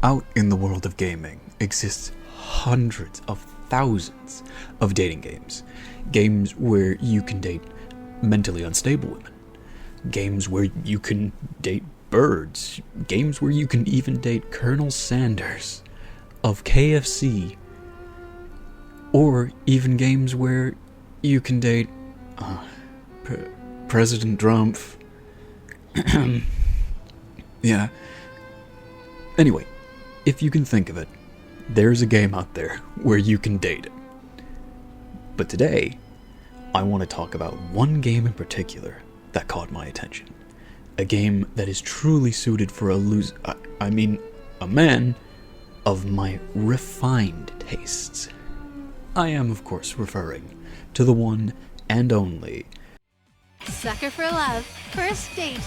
Out in the world of gaming exists hundreds of thousands of dating games. Games where you can date mentally unstable women. Games where you can date birds. Games where you can even date Colonel Sanders of KFC. Or even games where you can date President Trump. Yeah. Anyway, if you can think of it, there's a game out there where you can date it. But today, I want to talk about one game in particular that caught my attention. A game that is truly suited for a man of my refined tastes. I am, of course, referring to the one and only Sucker for Love, First Date.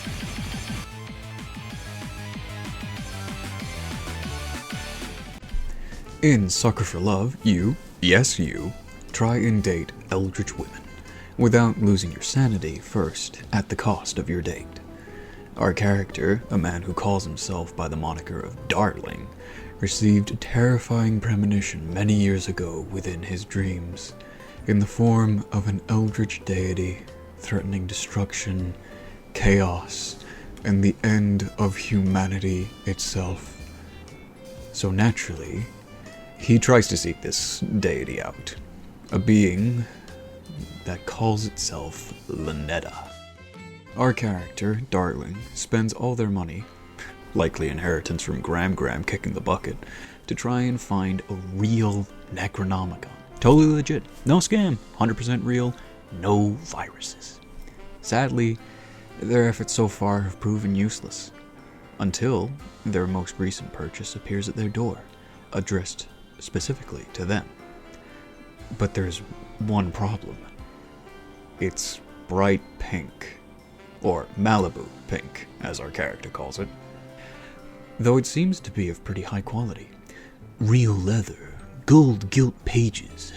In Sucker for Love, you, yes you, try and date eldritch women, without losing your sanity first at the cost of your date. Our character, a man who calls himself by the moniker of Darling, received a terrifying premonition many years ago within his dreams, in the form of an eldritch deity threatening destruction, chaos, and the end of humanity itself. So naturally, he tries to seek this deity out, a being that calls itself Ln'eta. Our character, Darling, spends all their money, likely inheritance from Gram kicking the bucket, to try and find a real Necronomicon. Totally legit, no scam, 100% real, no viruses. Sadly, their efforts so far have proven useless, until their most recent purchase appears at their door, addressed specifically to them. But there's one problem. It's bright pink, or Malibu pink, as our character calls it. Though it seems to be of pretty high quality. Real leather, gold gilt pages.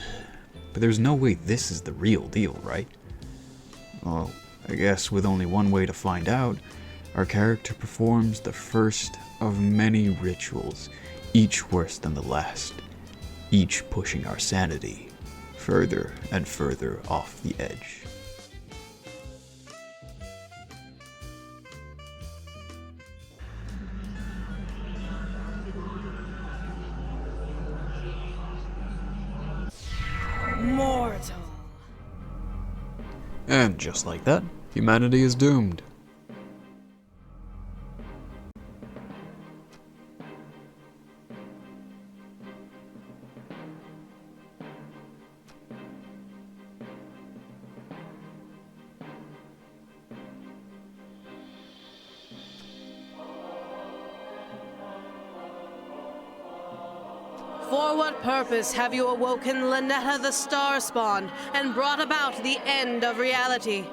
But there's no way this is the real deal, right? Well, I guess with only one way to find out, our character performs the first of many rituals, each worse than the last, each pushing our sanity further and further off the edge. Mortal. And just like that, humanity is doomed. For what purpose have you awoken Ln'eta the Starspawn and brought about the end of reality?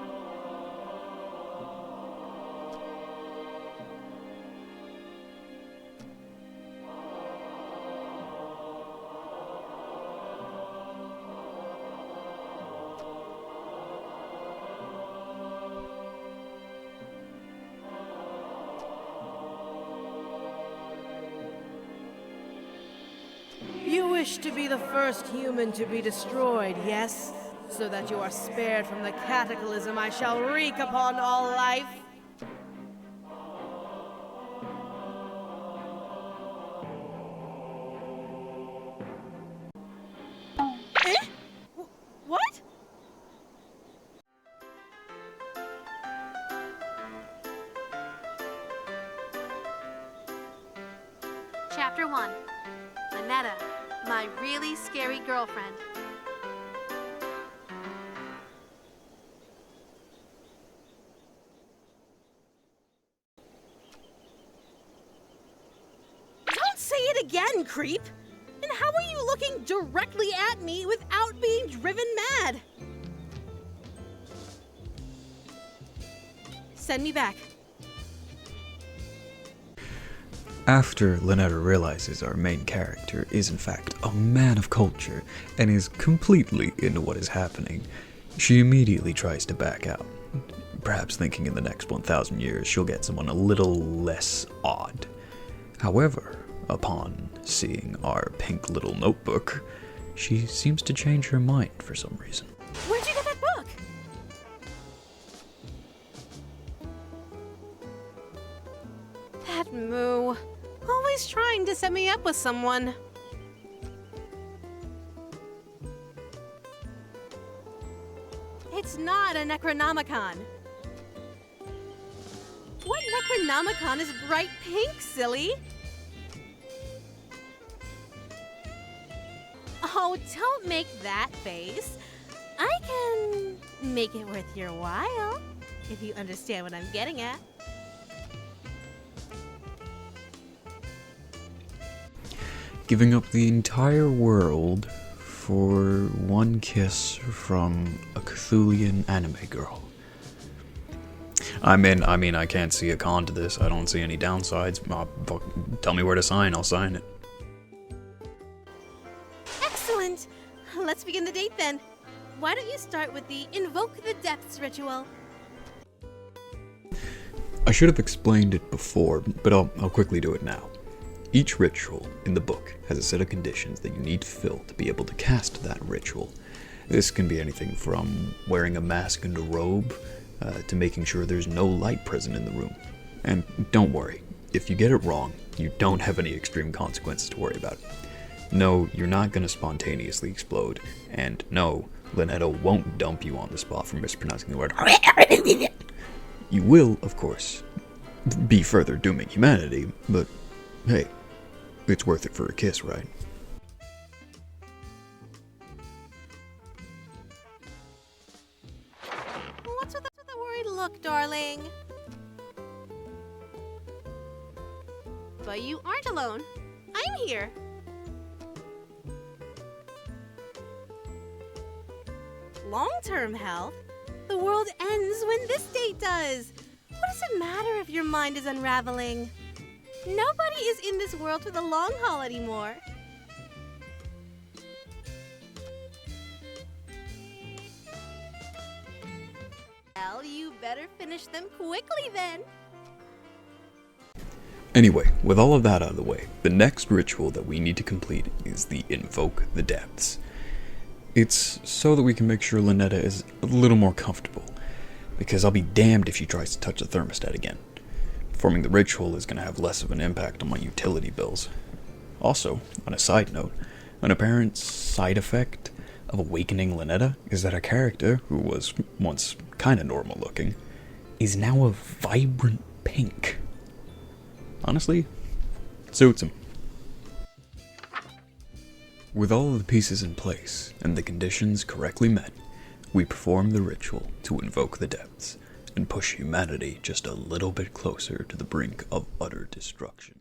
You wish to be the first human to be destroyed, yes? So that you are spared from the cataclysm I shall wreak upon all life? Eh? What? Chapter 1. Ln'eta, my really scary girlfriend. Don't say it again, creep! And how are you looking directly at me without being driven mad? Send me back. After Ln'eta realizes our main character is in fact a man of culture and is completely into what is happening, she immediately tries to back out, perhaps thinking in the next 1,000 years she'll get someone a little less odd. However, upon seeing our pink little notebook, she seems to change her mind for some reason. Where'd you get that book? That moo. Always trying to set me up with someone. It's not a Necronomicon. What Necronomicon is bright pink, silly? Oh, don't make that face. I can make it worth your while, if you understand what I'm getting at. Giving up the entire world for one kiss from a Cthulian anime girl. I mean, I can't see a con to this. I don't see any downsides. Tell me where to sign, I'll sign it. Excellent! Let's begin the date then. Why don't you start with the Invoke the Depths ritual? I should have explained it before, but I'll quickly do it now. Each ritual in the book has a set of conditions that you need to fill to be able to cast that ritual. This can be anything from wearing a mask and a robe, to making sure there's no light present in the room. And don't worry, if you get it wrong, you don't have any extreme consequences to worry about. No, you're not going to spontaneously explode, and no, Ln'eta won't dump you on the spot for mispronouncing the word. You will, of course, be further dooming humanity, but hey, it's worth it for a kiss, right? What's with the worried look, darling? But you aren't alone. I'm here. Long-term health? The world ends when this date does. What does it matter if your mind is unraveling? Nobody is in this world for the long haul anymore. Well, you better finish them quickly then. Anyway, with all of that out of the way, the next ritual that we need to complete is the Invoke the Depths. It's so that we can make sure Ln'eta is a little more comfortable, because I'll be damned if she tries to touch the thermostat again. Performing the ritual is going to have less of an impact on my utility bills. Also, on a side note, an apparent side effect of awakening Ln'eta is that a character who was once kinda normal looking is now a vibrant pink. Honestly, it suits him. With all of the pieces in place and the conditions correctly met, we perform the ritual to invoke the depths and push humanity just a little bit closer to the brink of utter destruction.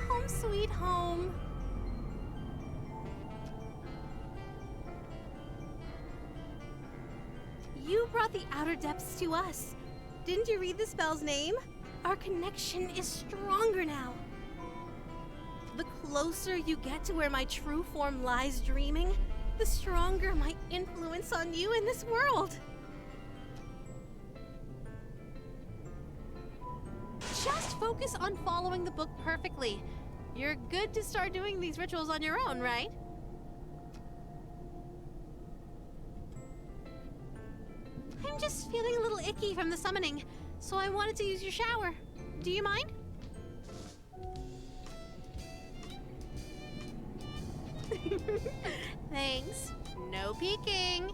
Home sweet home. You brought the outer depths to us. Didn't you read the spell's name? Our connection is stronger now. The closer you get to where my true form lies dreaming, the stronger my influence on you in this world. Just focus on following the book perfectly. You're good to start doing these rituals on your own, right? I'm just feeling a little icky from the summoning, so I wanted to use your shower. Do you mind? Thanks. No peeking.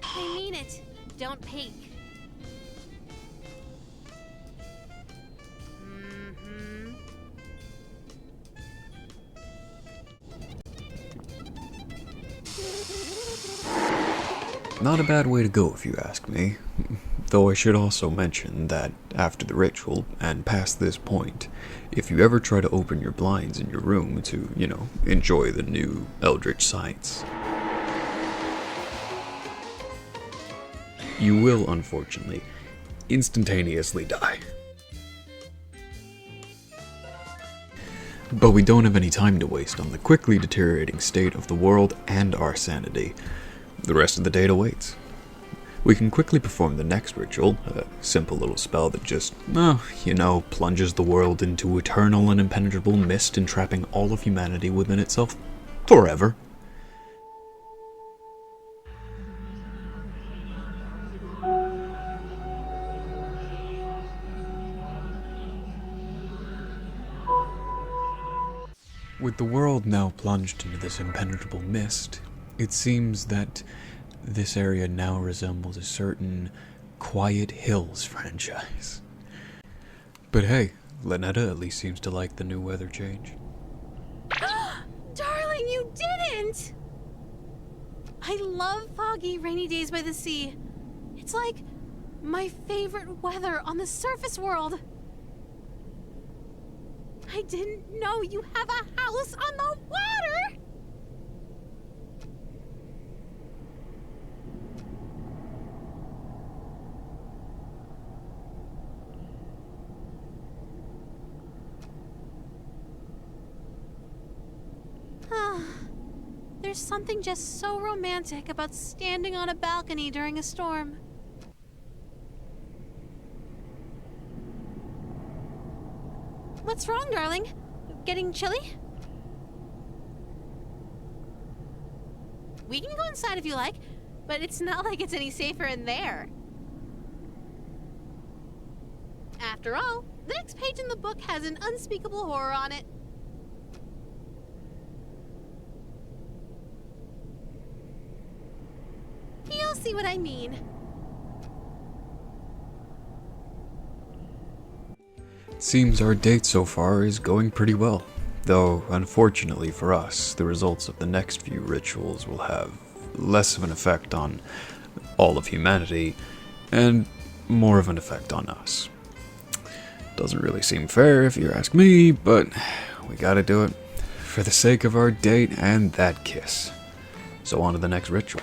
I mean it. Don't peek. Not a bad way to go if you ask me, though I should also mention that after the ritual, and past this point, if you ever try to open your blinds in your room to, enjoy the new Eldritch sights, you will, unfortunately, instantaneously die. But we don't have any time to waste on the quickly deteriorating state of the world and our sanity. The rest of the date awaits. We can quickly perform the next ritual, a simple little spell that just, plunges the world into eternal and impenetrable mist, entrapping all of humanity within itself forever. With the world now plunged into this impenetrable mist, it seems that this area now resembles a certain Quiet Hills franchise. But hey, Ln'eta at least seems to like the new weather change. Darling, you didn't! I love foggy, rainy days by the sea. It's like my favorite weather on the surface world. I didn't know you have a house on the water! There's something just so romantic about standing on a balcony during a storm. What's wrong, darling? Getting chilly? We can go inside if you like, but it's not like it's any safer in there. After all, the next page in the book has an unspeakable horror on it. You'll see what I mean. Seems our date so far is going pretty well, though unfortunately for us, the results of the next few rituals will have less of an effect on all of humanity, and more of an effect on us. Doesn't really seem fair if you ask me, but we gotta do it for the sake of our date and that kiss. So on to the next ritual.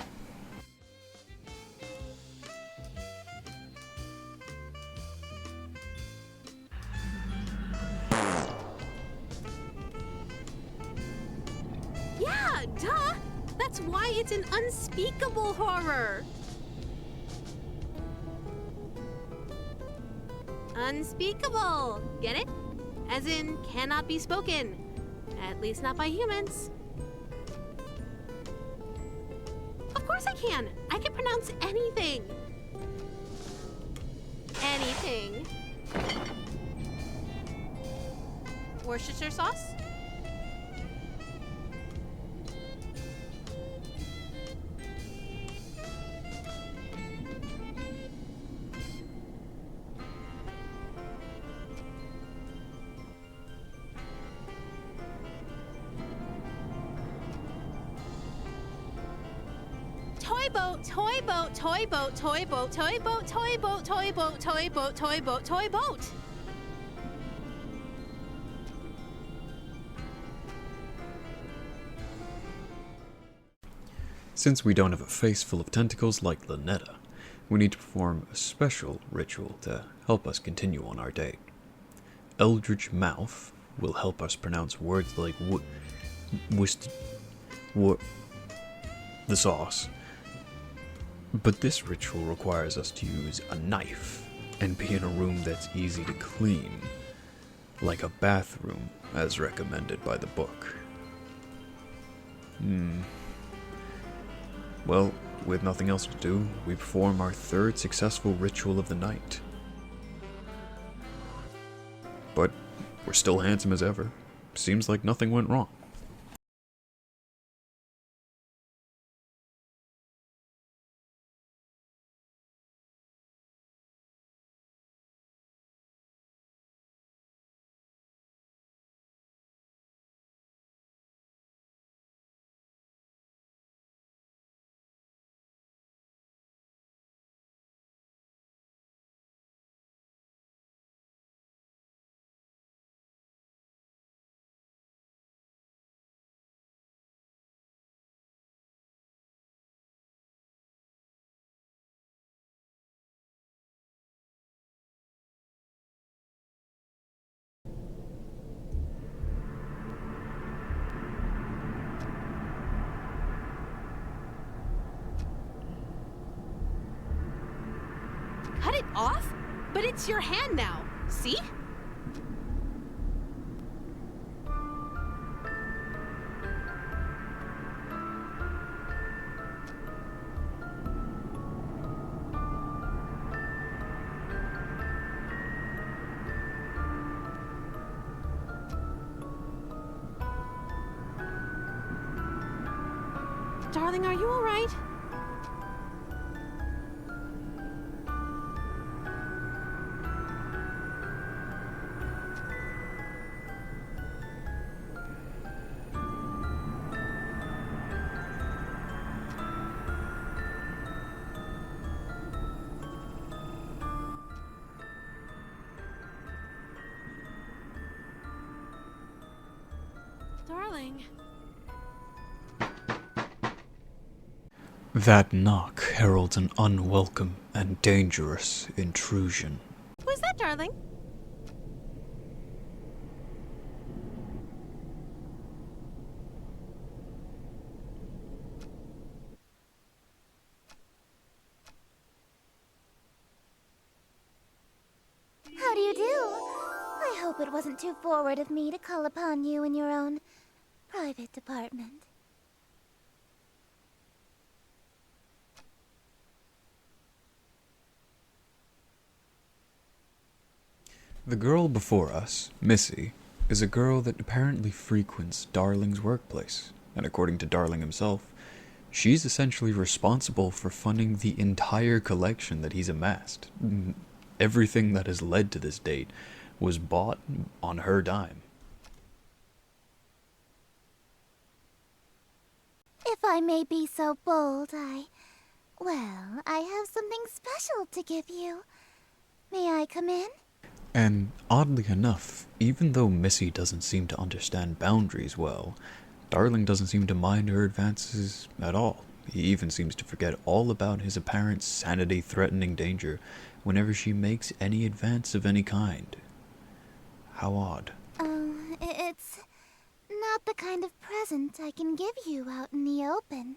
Yeah, duh! That's why it's an unspeakable horror! Unspeakable! Get it? As in, cannot be spoken. At least not by humans. Of course I can! I can pronounce anything! Anything. Worcestershire sauce? Toy boat, toy boat, toy boat, toy boat, toy boat, toy boat, toy boat, toy boat, toy boat, toy boat. Since we don't have a face full of tentacles like Ln'eta, we need to perform a special ritual to help us continue on our date. Eldritch Mouth will help us pronounce words like the sauce. But this ritual requires us to use a knife and be in a room that's easy to clean, like a bathroom as recommended by the book. Well, with nothing else to do, we perform our third successful ritual of the night. But we're still handsome as ever. Seems like nothing went wrong. off, but it's your hand now. See? Darling, are you all right? Darling. That knock heralds an unwelcome and dangerous intrusion. Who's that, darling? How do you do? I hope it wasn't too forward of me to call upon you in your own private department. The girl before us, Missy, is a girl that apparently frequents Darling's workplace, and according to Darling himself, she's essentially responsible for funding the entire collection that he's amassed. Everything that has led to this date was bought on her dime. If I may be so bold, I have something special to give you. May I come in? And oddly enough, even though Missy doesn't seem to understand boundaries well, Darling doesn't seem to mind her advances at all. He even seems to forget all about his apparent sanity-threatening danger whenever she makes any advance of any kind. How odd. It's not the kind of present I can give you out in the open.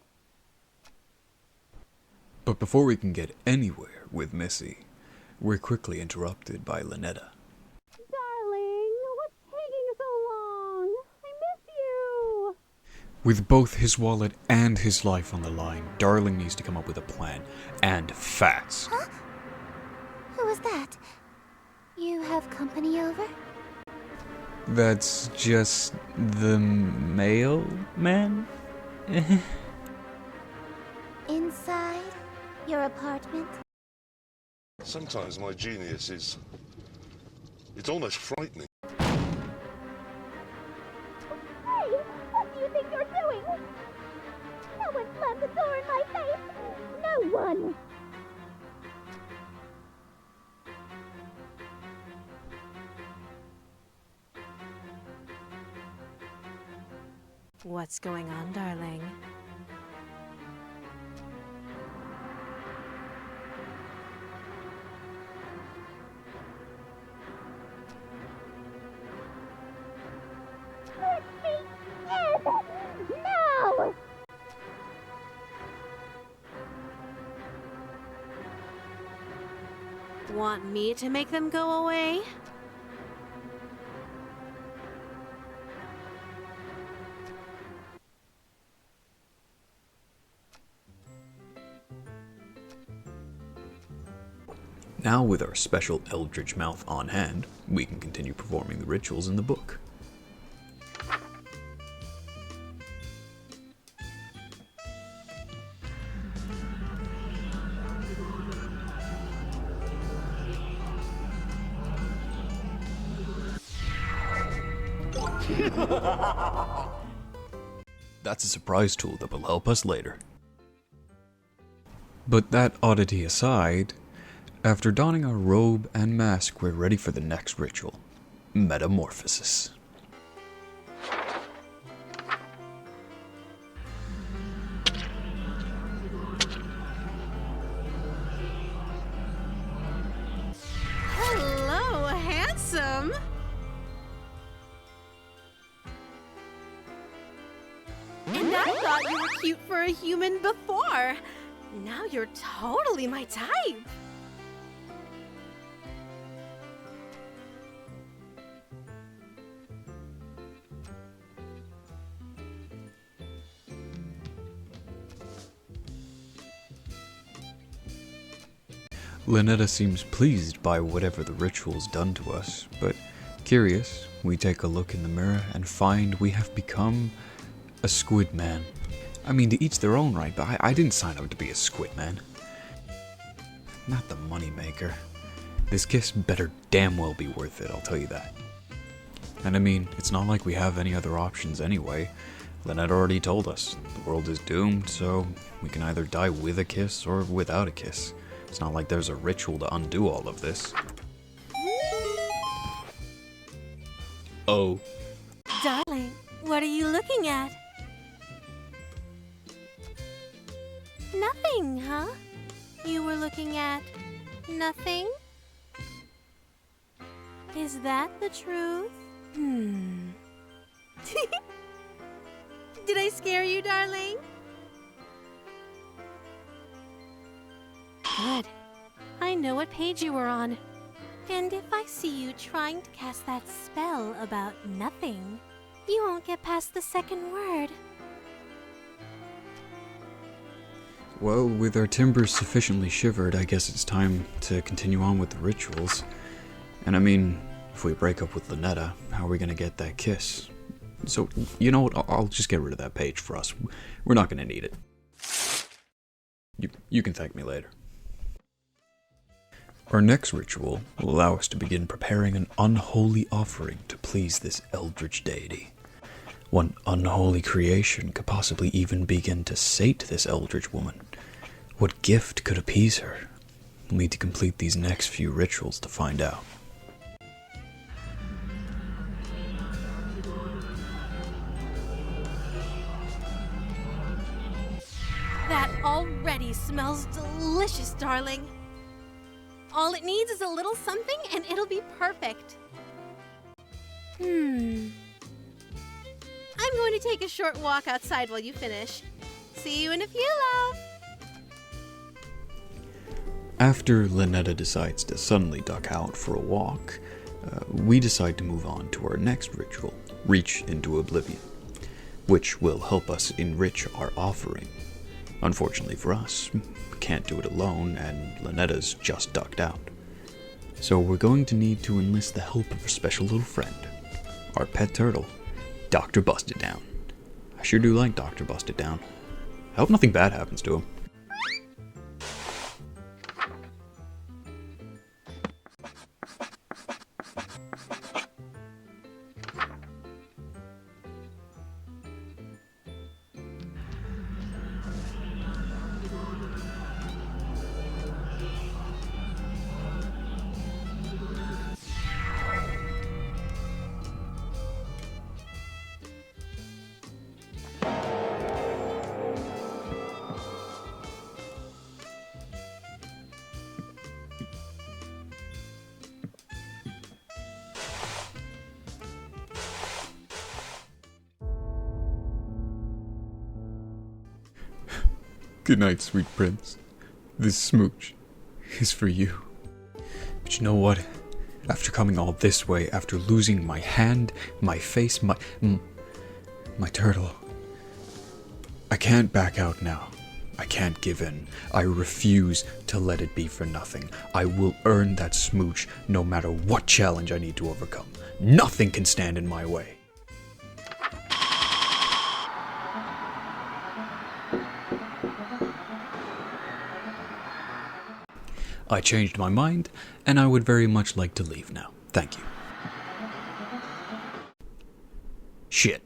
But before we can get anywhere with Missy, we're quickly interrupted by Ln'eta. Darling, what's taking so long? I miss you. With both his wallet and his life on the line, Darling needs to come up with a plan, and fast. Huh? Who was that? You have company over? That's just the mailman? Inside your apartment? Sometimes my genius is... it's almost frightening. Hey! What do you think you're doing? No one slammed the door in my face! No one! What's going on, darling? Let me in! Now! Want me to make them go away? Now with our special Eldritch Mouth on hand, we can continue performing the rituals in the book. That's a surprise tool that will help us later. But that oddity aside, after donning our robe and mask, we're ready for the next ritual, Metamorphosis. Hello, handsome! And I thought you were cute for a human before. Now you're totally my type. Ln'eta seems pleased by whatever the ritual's done to us, but curious, we take a look in the mirror and find we have become a squid man. I mean, to each their own, right? But I didn't sign up to be a squid man. Not the moneymaker. This kiss better damn well be worth it, I'll tell you that. And I mean, it's not like we have any other options anyway. Ln'eta already told us, the world is doomed, so we can either die with a kiss or without a kiss. It's not like there's a ritual to undo all of this. Oh. Darling, what are you looking at? Nothing, huh? You were looking at nothing? Is that the truth? Did I scare you, darling? Good. I know what page you were on. And if I see you trying to cast that spell about nothing, you won't get past the second word. Well, with our timbers sufficiently shivered, I guess it's time to continue on with the rituals. And I mean, if we break up with Ln'eta, how are we gonna get that kiss? So, you know what, I'll just get rid of that page for us. We're not gonna need it. You can thank me later. Our next ritual will allow us to begin preparing an unholy offering to please this eldritch deity. What unholy creation could possibly even begin to sate this eldritch woman? What gift could appease her? We'll need to complete these next few rituals to find out. That already smells delicious, darling. All it needs is a little something and it'll be perfect. I'm going to take a short walk outside while you finish. See you in a few, love. After Ln'eta decides to suddenly duck out for a walk, we decide to move on to our next ritual, Reach into Oblivion, which will help us enrich our offering. Unfortunately for us, we can't do it alone, and Ln'eta's just ducked out. So we're going to need to enlist the help of a special little friend, our pet turtle, Dr. Busted Down. I sure do like Dr. Busted Down. I hope nothing bad happens to him. Good night, sweet prince. This smooch is for you. But you know what? After coming all this way, after losing my hand, my face, my turtle, I can't back out now. I can't give in. I refuse to let it be for nothing. I will earn that smooch no matter what challenge I need to overcome. Nothing can stand in my way. I changed my mind, and I would very much like to leave now. Thank you. Shit.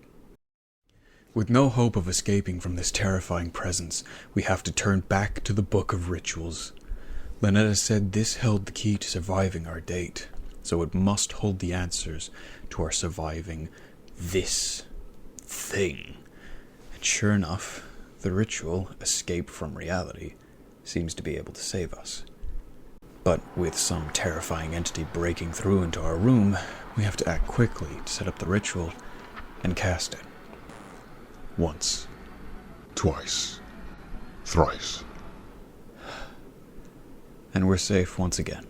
With no hope of escaping from this terrifying presence, we have to turn back to the Book of Rituals. Ln'eta said this held the key to surviving our date, so it must hold the answers to our surviving this thing. And sure enough, the ritual, Escape from Reality, seems to be able to save us. But with some terrifying entity breaking through into our room, we have to act quickly to set up the ritual and cast it. Once. Twice. Thrice. And we're safe once again.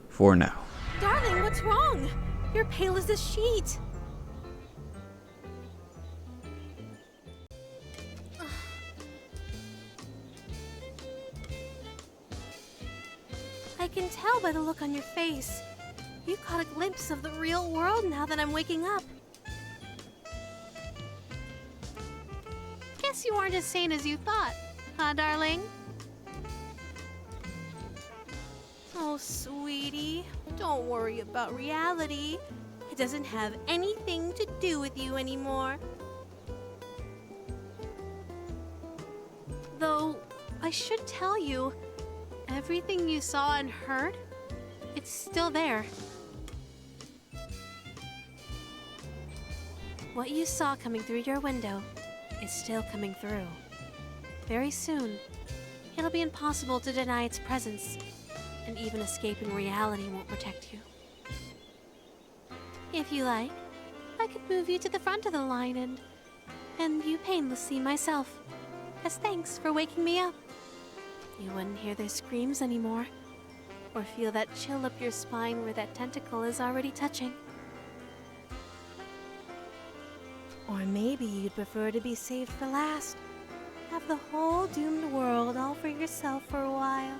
For now. Darling, what's wrong? You're pale as a sheet. I can tell by the look on your face. You caught a glimpse of the real world now that I'm waking up. Guess you aren't as sane as you thought, huh, darling? Oh, sweetie, don't worry about reality. It doesn't have anything to do with you anymore. Though, I should tell you, everything you saw and heard, it's still there. What you saw coming through your window is still coming through. Very soon, it'll be impossible to deny its presence, and even escaping reality won't protect you. If you like, I could move you to the front of the line and view painlessly myself, as thanks for waking me up. You wouldn't hear their screams anymore, or feel that chill up your spine where that tentacle is already touching. Or maybe you'd prefer to be saved for last. Have the whole doomed world all for yourself for a while.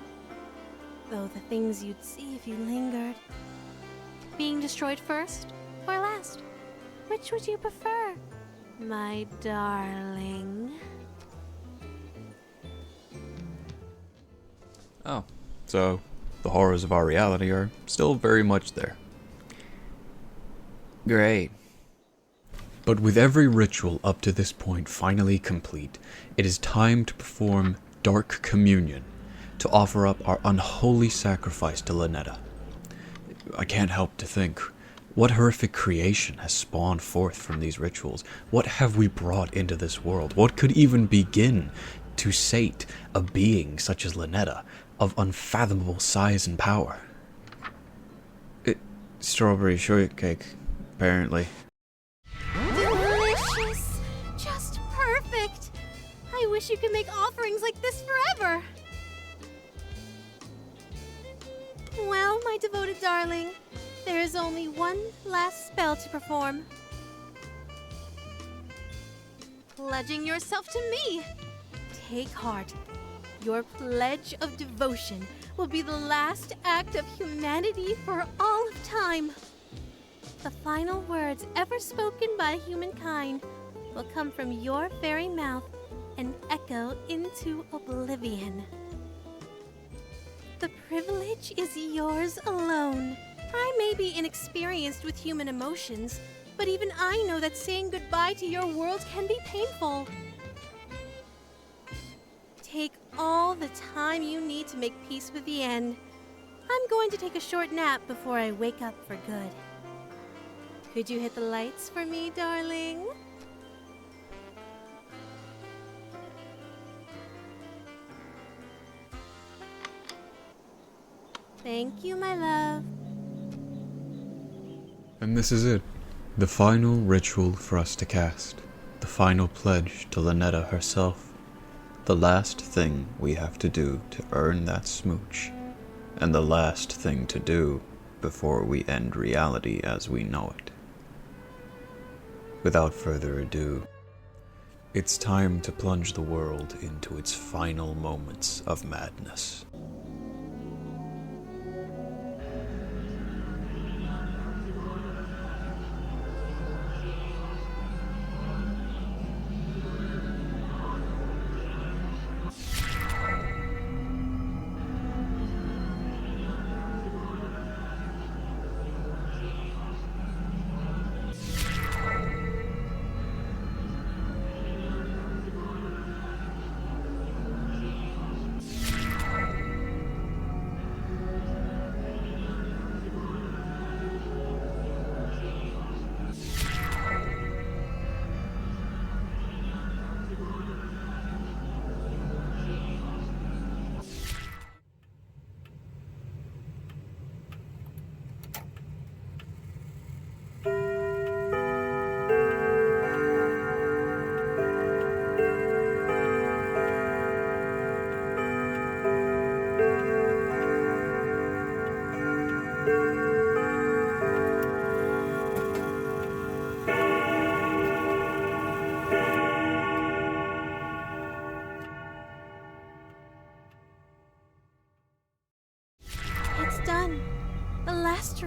Though the things you'd see if you lingered. Being destroyed first or last? Which would you prefer, my darling? Oh, so the horrors of our reality are still very much there. Great. But with every ritual up to this point finally complete, it is time to perform Dark Communion, to offer up our unholy sacrifice to Ln'eta. I can't help to think, what horrific creation has spawned forth from these rituals? What have we brought into this world? What could even begin to sate a being such as Ln'eta, of unfathomable size and power? Strawberry shortcake, apparently. Delicious! Just perfect! I wish you could make offerings like this forever! Well, my devoted darling, there is only one last spell to perform. Pledging yourself to me! Take heart. Your pledge of devotion will be the last act of humanity for all of time. The final words ever spoken by humankind will come from your very mouth and echo into oblivion. The privilege is yours alone. I may be inexperienced with human emotions, but even I know that saying goodbye to your world can be painful. Take all the time you need to make peace with the end. I'm going to take a short nap before I wake up for good. Could you hit the lights for me, darling? Thank you, my love. And this is it. The final ritual for us to cast. The final pledge to Ln'eta herself. The last thing we have to do to earn that smooch. And the last thing to do before we end reality as we know it. Without further ado, it's time to plunge the world into its final moments of madness.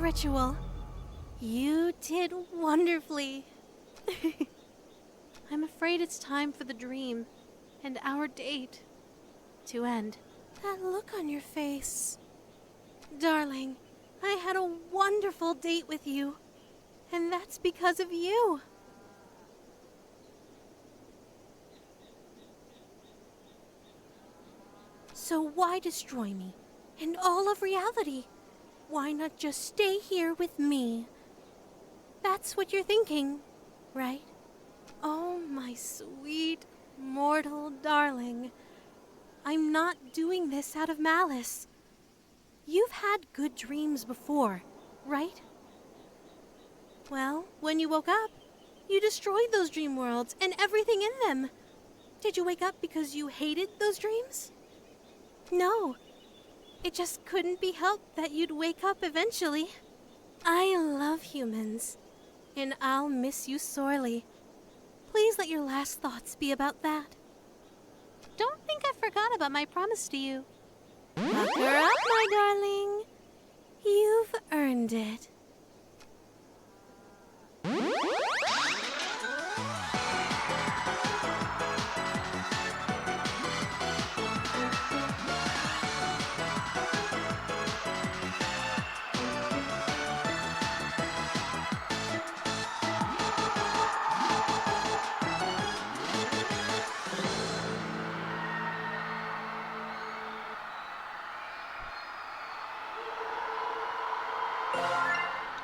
ritual. You did wonderfully. I'm afraid it's time for the dream and our date to end. That look on your face. Darling, I had a wonderful date with you, and that's because of you. So why destroy me and all of reality? Why not just stay here with me? That's what you're thinking, right? Oh, my sweet, mortal darling. I'm not doing this out of malice. You've had good dreams before, right? Well, when you woke up, you destroyed those dream worlds and everything in them. Did you wake up because you hated those dreams? No. It just couldn't be helped that you'd wake up eventually. I love humans, and I'll miss you sorely. Please let your last thoughts be about that. Don't think I forgot about my promise to you. Pucker up, my darling. You've earned it.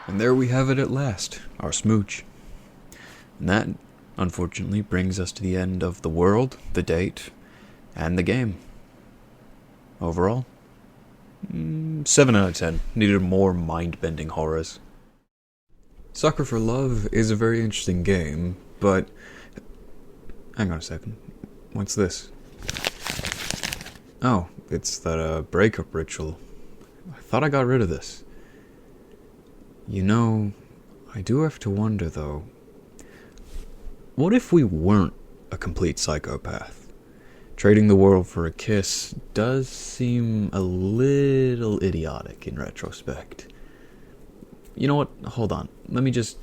And there we have it at last, our smooch. And that, unfortunately, brings us to the end of the world, the date, and the game. Overall, 7 out of 10. Needed more mind-bending horrors. Sucker for Love is a very interesting game, but... Hang on a second. What's this? Oh, it's that breakup ritual. I thought I got rid of this. You know, I do have to wonder, though. What if we weren't a complete psychopath? Trading the world for a kiss does seem a little idiotic in retrospect. You know what? Hold on. Let me just...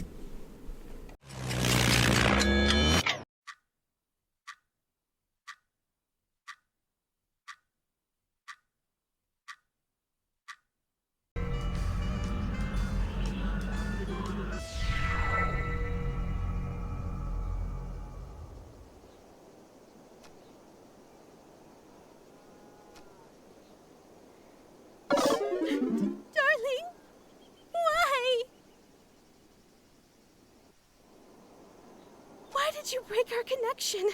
Darling, why? Why did you break our connection?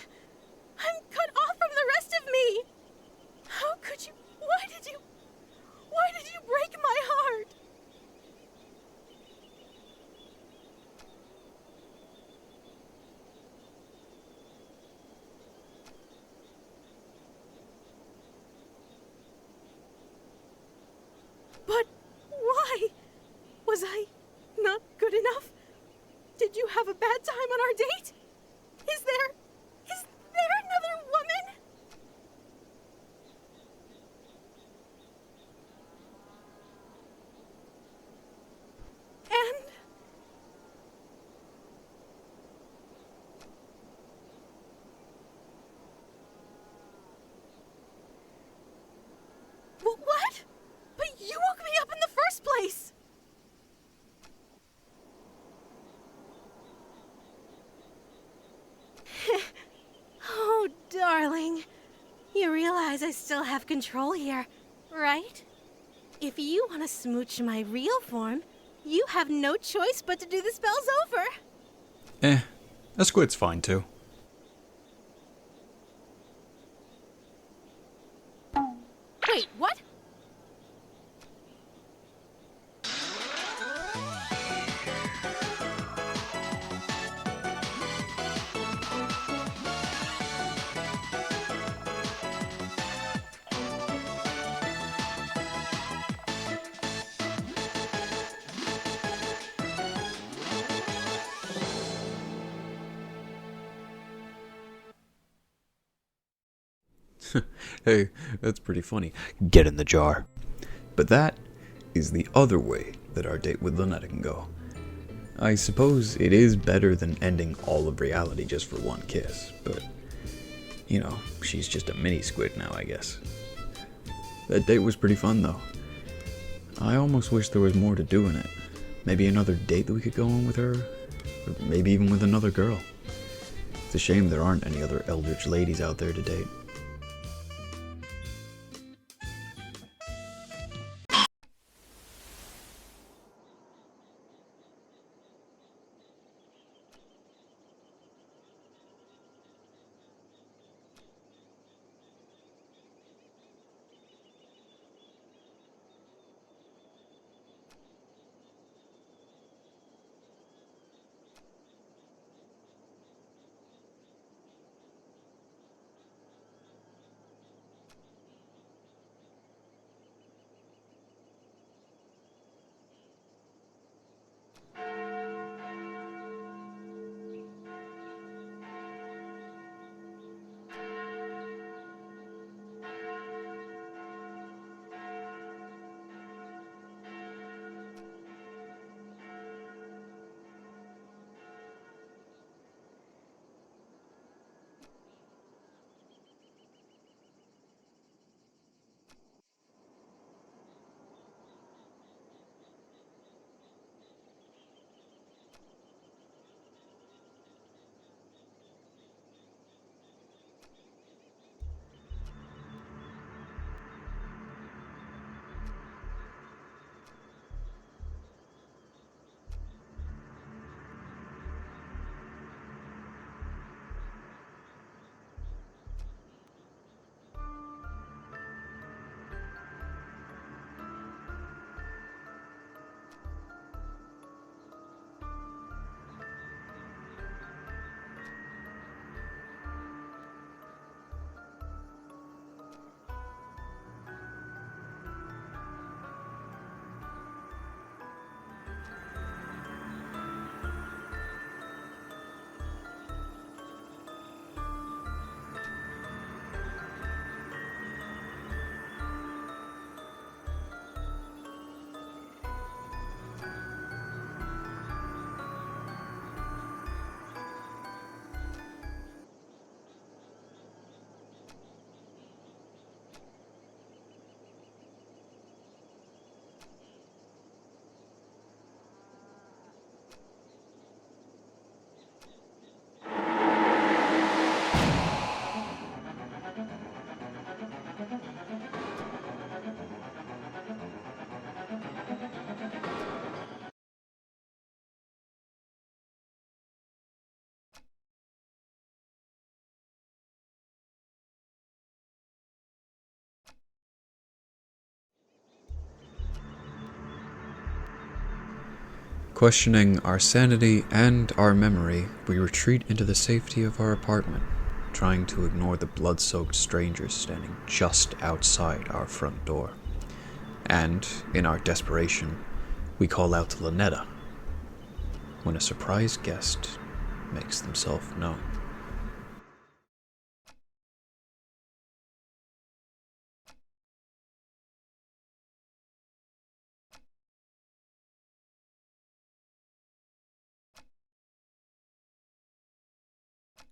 I'm cut off from the rest of me. How could you? Why did you break my heart? But why? Was I not good enough? Did you have a bad time on our date? Is there another woman? And what? But you woke me up in the first place. Oh, darling. You realize I still have control here, right? If you want to smooch my real form, you have no choice but to do the spells over. A squid's fine, too. Wait, what? Hey, that's pretty funny. Get in the jar. But that is the other way that our date with Ln'eta can go. I suppose it is better than ending all of reality just for one kiss, but, you know, she's just a mini squid now, I guess. That date was pretty fun, though. I almost wish there was more to do in it. Maybe another date that we could go on with her, or maybe even with another girl. It's a shame there aren't any other Eldritch ladies out there to date. Questioning our sanity and our memory, we retreat into the safety of our apartment, trying to ignore the blood-soaked strangers standing just outside our front door. And, in our desperation, we call out to Ln'eta, when a surprise guest makes themselves known.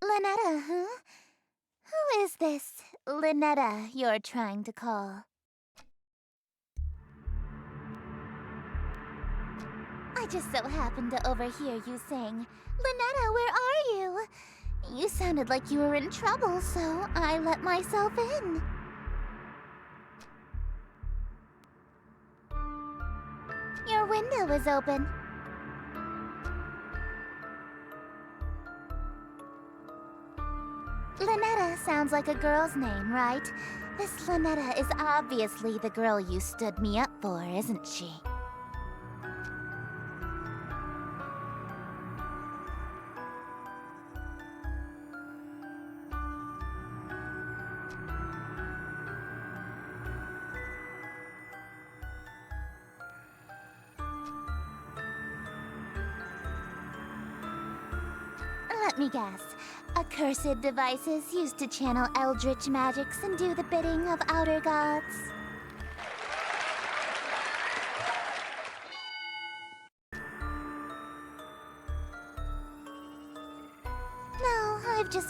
Ln'eta, huh? Who is this Ln'eta you're trying to call? I just so happened to overhear you saying, "Ln'eta, where are you?" You sounded like you were in trouble, so I let myself in. Your window was open. Ln'eta sounds like a girl's name, right? This Ln'eta is obviously the girl you stood me up for, isn't she? Let me guess. Accursed devices used to channel eldritch magics and do the bidding of outer gods.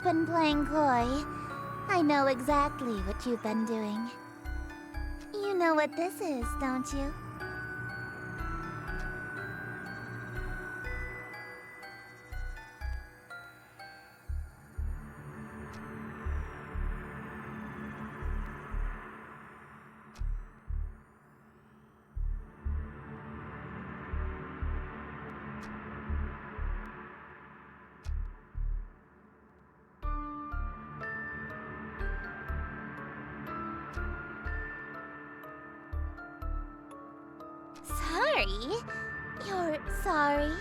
been playing coy. I know exactly what you've been doing. You know what this is, don't you? Sorry? You're sorry?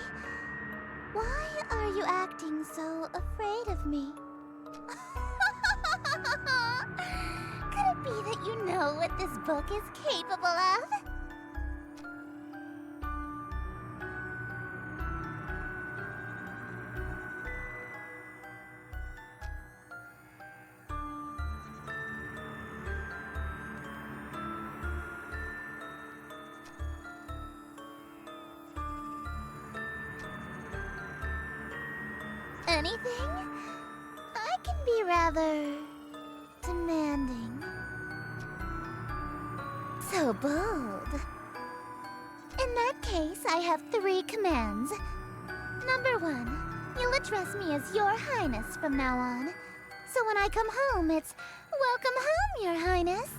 Why are you acting so afraid of me? Could it be that you know what this book is capable of? Anything? I can be rather demanding. So bold. In that case, I have 3 commands. Number 1, you'll address me as Your Highness from now on. So when I come home, it's welcome home, Your Highness.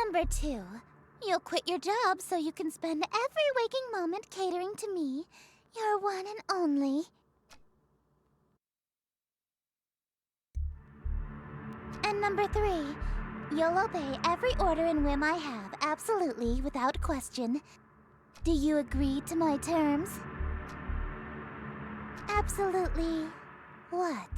Number 2, you'll quit your job so you can spend every waking moment catering to me, your one and only. And number 3, you'll obey every order and whim I have, absolutely, without question. Do you agree to my terms? Absolutely what?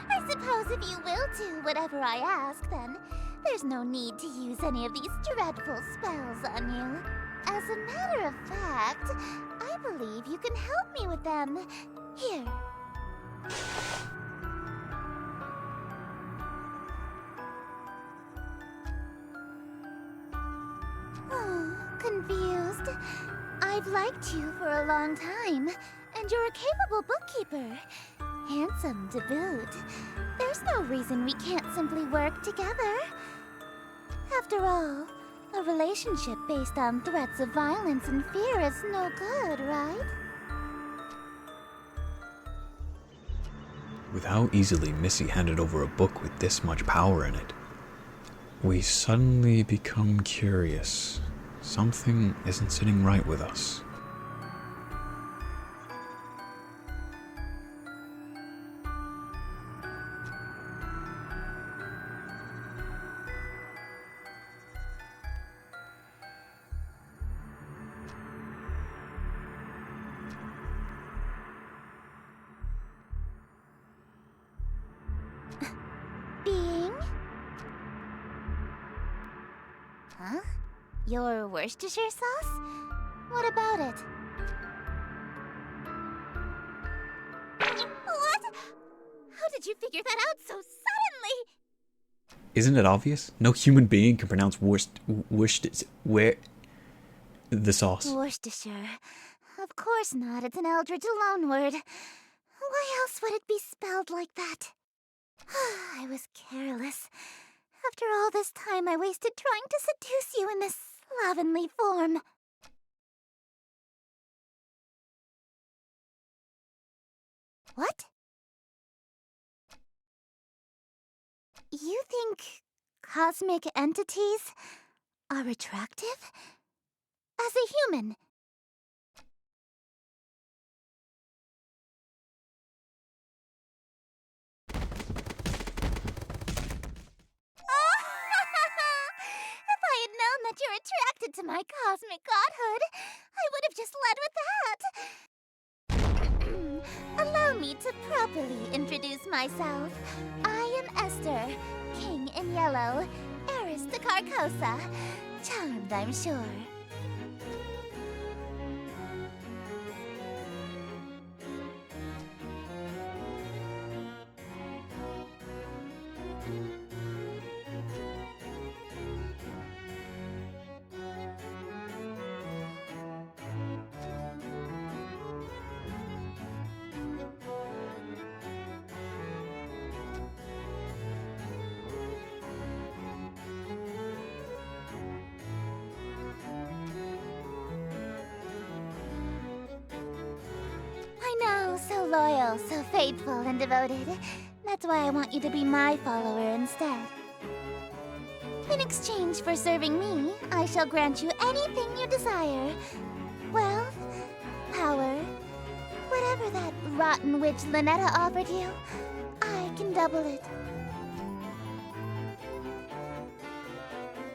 I suppose if you will do whatever I ask, then there's no need to use any of these dreadful spells on you. As a matter of fact, I believe you can help me with them. Here. Oh, confused. I've liked you for a long time, and you're a capable bookkeeper. Handsome to boot. There's no reason we can't simply work together. After all, a relationship based on threats of violence and fear is no good, right? With how easily Missy handed over a book with this much power in it, we suddenly become curious. Something isn't sitting right with us. Being? Huh? Your Worcestershire sauce? What about it? What? How did you figure that out so suddenly? Isn't it obvious? No human being can pronounce the sauce. Worcestershire. Of course not. It's an Eldritch loanword. Why else would it be spelled like that? I was careless. After all this time I wasted trying to seduce you in this slovenly form. What? You think cosmic entities are attractive? As a human? If I had known that you're attracted to my cosmic godhood, I would have just led with that. Allow me to properly introduce myself. I am Esther, King in Yellow, heiress to Carcosa. Charmed, I'm sure. I know, so loyal, so faithful and devoted. That's why I want you to be my follower instead. In exchange for serving me, I shall grant you anything you desire. Wealth, power, whatever that rotten witch Ln'eta offered you, I can double it.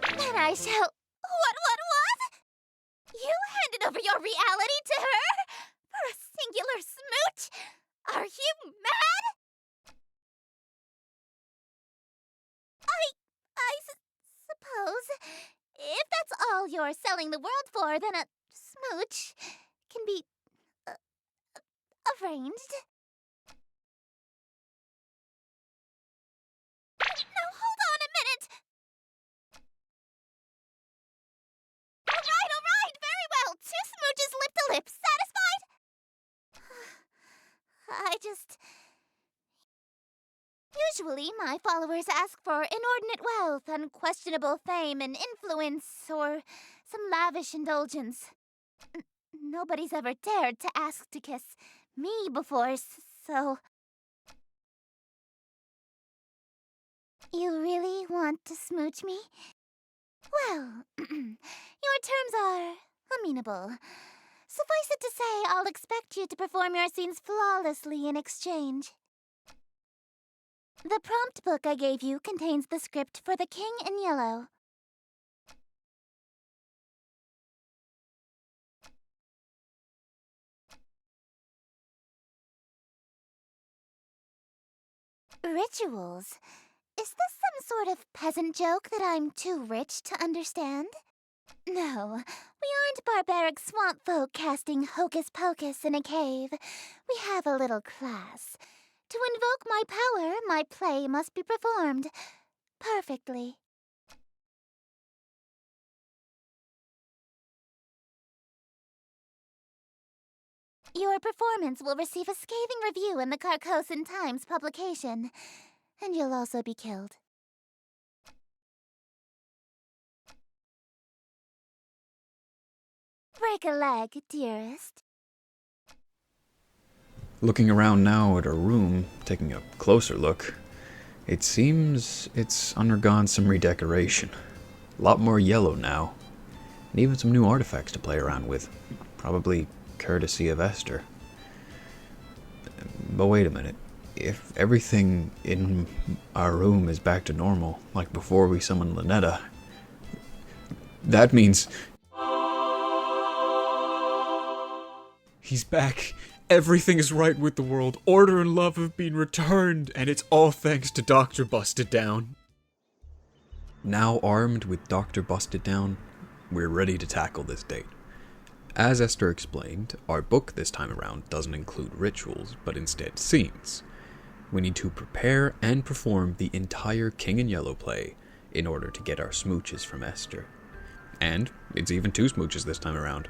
And I shall... What? You handed over your reality to her? For a singular smooch? Are you mad? Suppose. If that's all you're selling the world for, then a smooch can be arranged. Now hold on a minute! Alright, very well. 2 smooches lip to lip. Satisfied? Usually, my followers ask for inordinate wealth, unquestionable fame and influence, or some lavish indulgence. Nobody's ever dared to ask to kiss me before, so... You really want to smooch me? Well, your terms are amenable. Suffice it to say, I'll expect you to perform your scenes flawlessly in exchange. The prompt book I gave you contains the script for The King in Yellow. Rituals? Is this some sort of peasant joke that I'm too rich to understand? No, we aren't barbaric swamp folk casting hocus pocus in a cave. We have a little class. To invoke my power, my play must be performed perfectly. Your performance will receive a scathing review in the Carcosan Times publication, and you'll also be killed. Break a leg, dearest. Looking around now at our room, taking a closer look, it seems it's undergone some redecoration. A lot more yellow now, and even some new artifacts to play around with, probably courtesy of Esther. But wait a minute, if everything in our room is back to normal, like before we summoned Ln'eta, that means... He's back! Everything is right with the world. Order and love have been returned, and it's all thanks to Dr. Busted Down. Now armed with Dr. Busted Down, we're ready to tackle this date. As Esther explained, our book this time around doesn't include rituals, but instead scenes. We need to prepare and perform the entire King in Yellow play in order to get our smooches from Esther. And it's even 2 smooches this time around.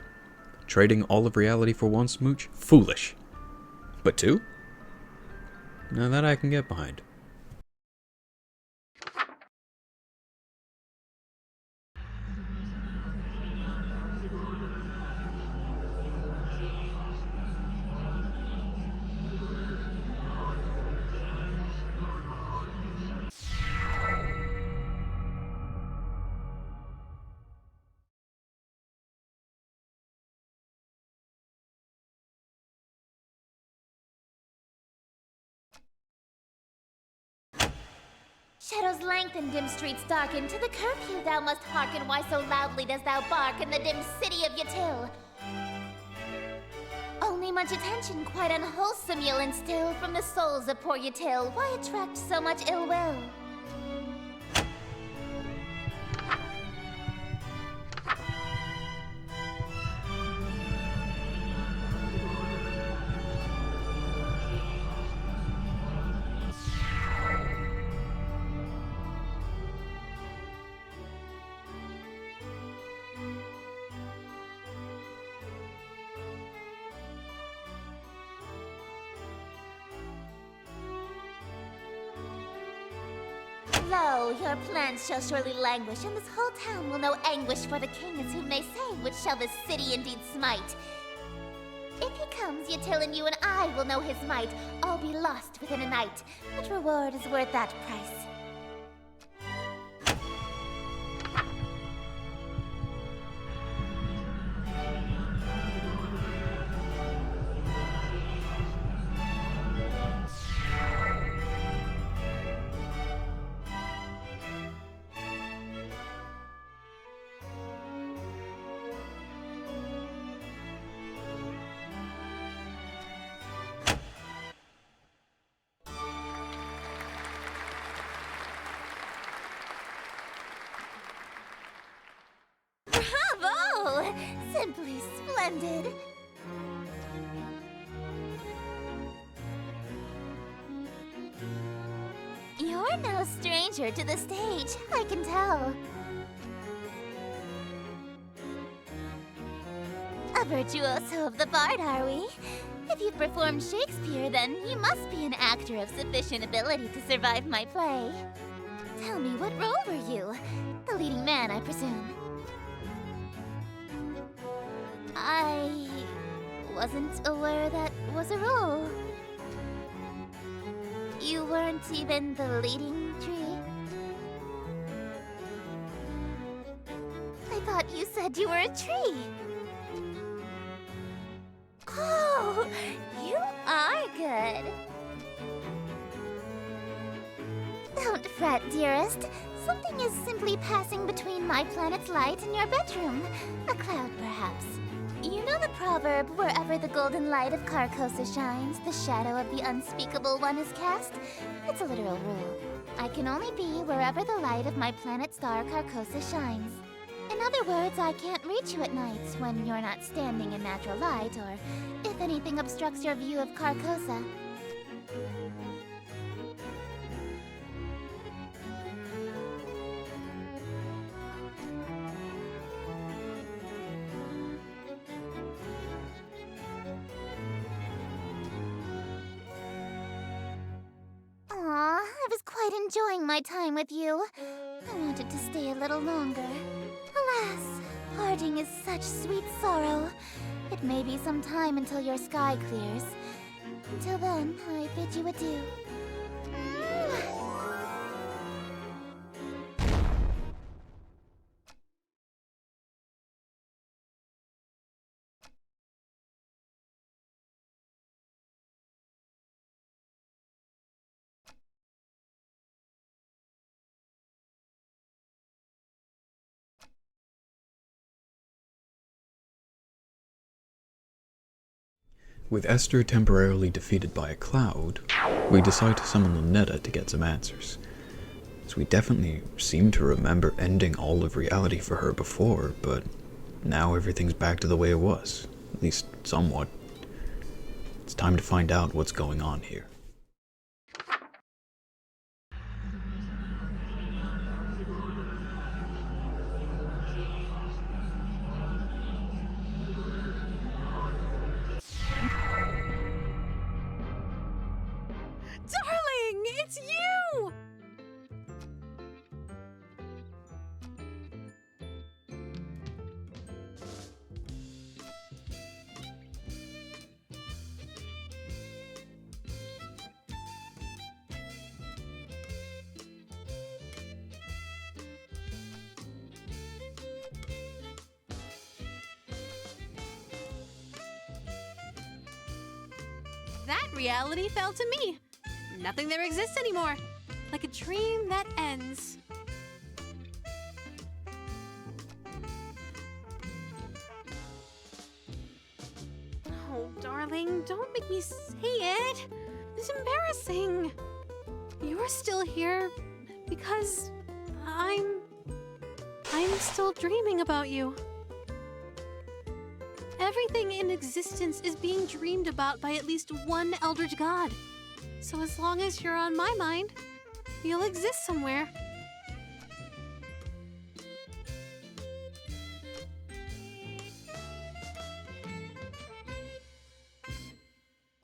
Trading all of reality for 1 smooch? Foolish. But 2? Now that I can get behind. Shadows lengthen, dim streets darken. To the curfew thou must hearken. Why so loudly dost thou bark in the dim city of Yatil? Only much attention, quite unwholesome, you'll instill from the souls of poor Yatil. Why attract so much ill will? Lo, your plans shall surely languish, and this whole town will know anguish for the king as whom they say, which shall this city indeed smite. If he comes, Ytil and you and I will know his might, all be lost within a night. What reward is worth that price? Bravo! Simply splendid. You're no stranger to the stage, I can tell. A virtuoso of the bard, are we? If you've performed Shakespeare, then you must be an actor of sufficient ability to survive my play. Tell me, what role were you? The leading man, I presume. I wasn't aware that was a role. You weren't even the leading tree? I thought you said you were a tree. Oh, you are good. Don't fret, dearest. Something is simply passing between my planet's light and your bedroom. A cloud, perhaps. You know the proverb, wherever the golden light of Carcosa shines, the shadow of the unspeakable one is cast? It's a literal rule. I can only be wherever the light of my planet star Carcosa shines. In other words, I can't reach you at night when you're not standing in natural light, or if anything obstructs your view of Carcosa. Aw, I was quite enjoying my time with you. I wanted to stay a little longer. Alas, parting is such sweet sorrow. It may be some time until your sky clears. Until then, I bid you adieu. With Esther temporarily defeated by a cloud, we decide to summon Ln'eta to get some answers. So we definitely seem to remember ending all of reality for her before, but now everything's back to the way it was, at least somewhat. It's time to find out what's going on here. Darling, it's you! That reality fell to me. Nothing there exists anymore. Like a dream that ends. Oh, darling, don't make me say it. It's embarrassing. You're still here because I'm still dreaming about you. Everything in existence is being dreamed about by at least one Eldritch God. So as long as you're on my mind, you'll exist somewhere.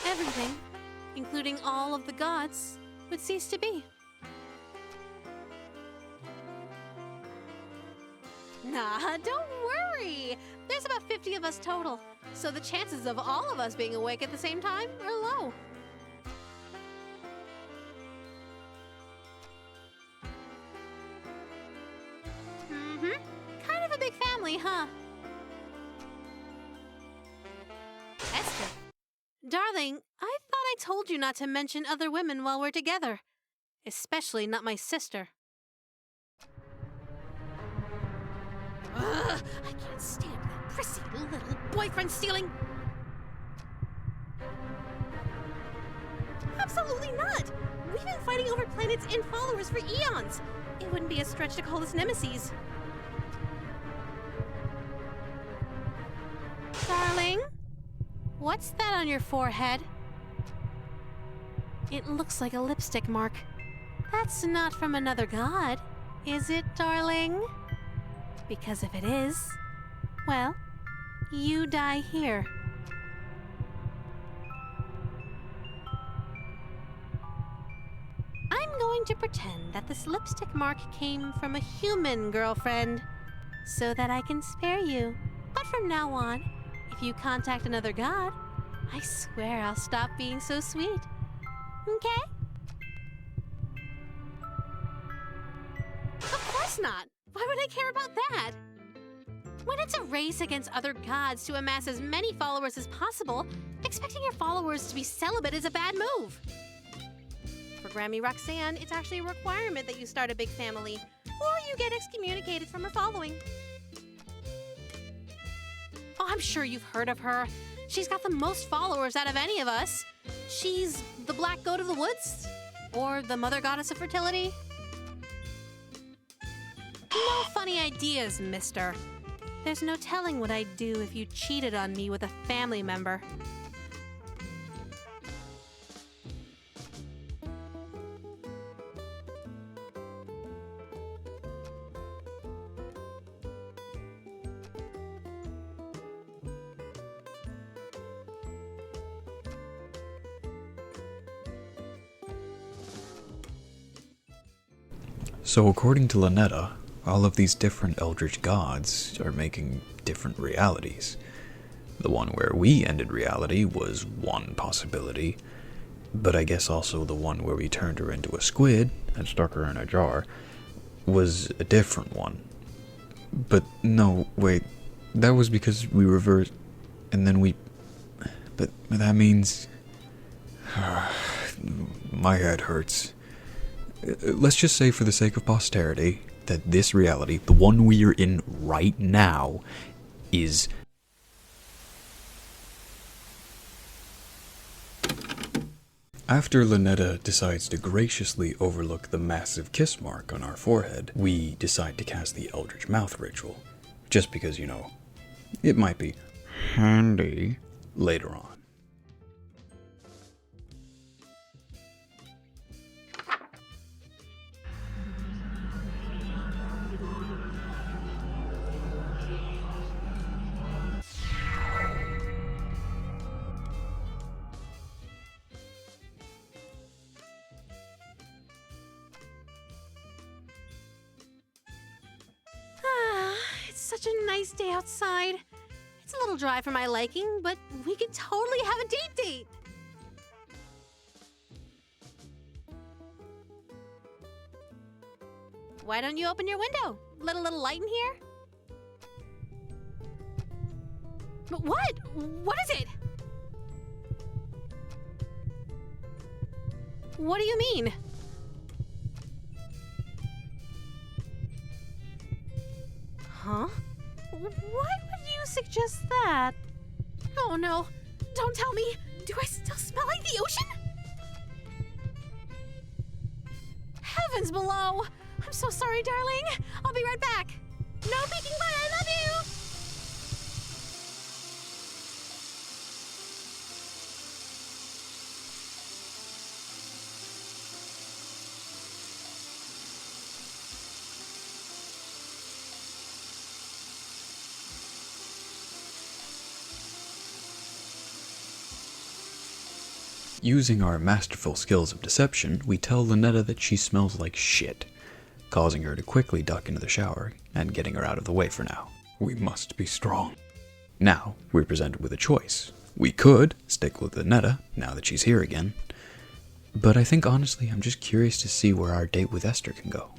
Everything, including all of the gods, would cease to be. Nah, don't worry. There's about 50 of us total, so the chances of all of us being awake at the same time are low. Kind of a big family, huh? Esther. Darling, I thought I told you not to mention other women while we're together. Especially not my sister. Ugh, I can't stand that prissy little boyfriend stealing. Absolutely not! We've been fighting over planets and followers for eons. It wouldn't be a stretch to call us nemesis. Darling, what's that on your forehead? It looks like a lipstick mark. That's not from another god, is it, darling? Because if it is, well, you die here. I'm going to pretend that this lipstick mark came from a human girlfriend, so that I can spare you. But from now on, if you contact another god, I swear I'll stop being so sweet. Okay? Of course not! Why would I care about that? When it's a race against other gods to amass as many followers as possible, expecting your followers to be celibate is a bad move. For Grammy Roxanne, it's actually a requirement that you start a big family, or you get excommunicated from her following. Oh, I'm sure you've heard of her. She's got the most followers out of any of us. She's the black goat of the woods? Or the mother goddess of fertility? No funny ideas, mister. There's no telling what I'd do if you cheated on me with a family member. So according to Ln'eta, all of these different eldritch gods are making different realities. The one where we ended reality was one possibility, but I guess also the one where we turned her into a squid and stuck her in a jar was a different one. But no, wait, that was because we reversed, and then we... But that means... My head hurts. Let's just say for the sake of posterity that this reality, the one we are in right now, is... After Ln'eta decides to graciously overlook the massive kiss mark on our forehead, we decide to cast the Eldritch Mouth ritual. Just because, you know, it might be handy later on. Such a nice day outside. It's a little dry for my liking, but we could totally have a date. Why don't you open your window? Let a little light in here? But what? What is it? What do you mean? Huh? Why would you suggest that? Oh no, don't tell me. Do I still smell like the ocean? Heavens below! I'm so sorry, darling. I'll be right back. No peeking, but I love you! Using our masterful skills of deception, we tell Ln'eta that she smells like shit. causing her to quickly duck into the shower and getting her out of the way for now. We must be strong. Now, we're presented with a choice. We could stick with Ln'eta now that she's here again, but I think honestly I'm just curious to see where our date with Esther can go.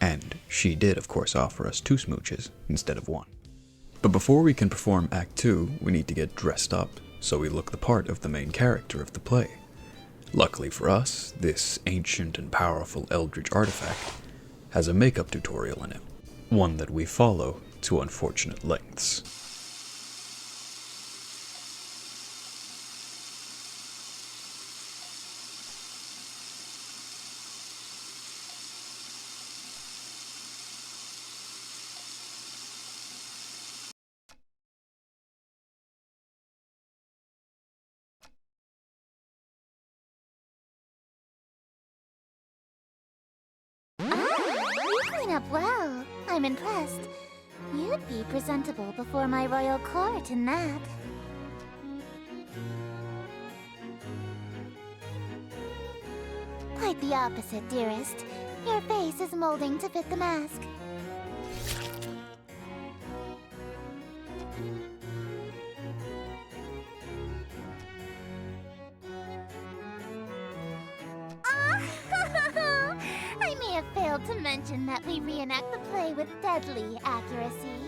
And she did, of course, offer us 2 smooches instead of 1. But before we can perform Act 2, we need to get dressed up so we look the part of the main character of the play. Luckily for us, this ancient and powerful eldritch artifact has a makeup tutorial in it, one that we follow to unfortunate lengths. You clean up well. I'm impressed. You'd be presentable before my royal court in that. Quite the opposite, dearest. Your face is molding to fit the mask. I may have failed to mention that we reenact the play with deadly accuracy.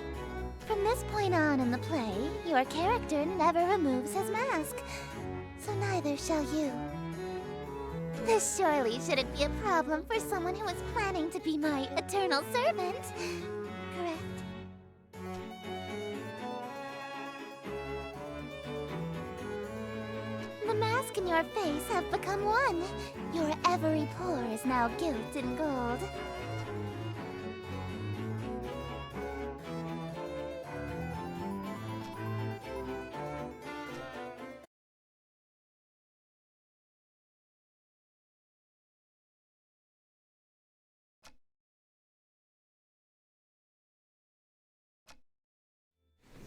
From this point on in the play, your character never removes his mask, so neither shall you. This surely shouldn't be a problem for someone who is planning to be my eternal servant, correct? The mask and your face have become one. Your every pore is now gilt in gold.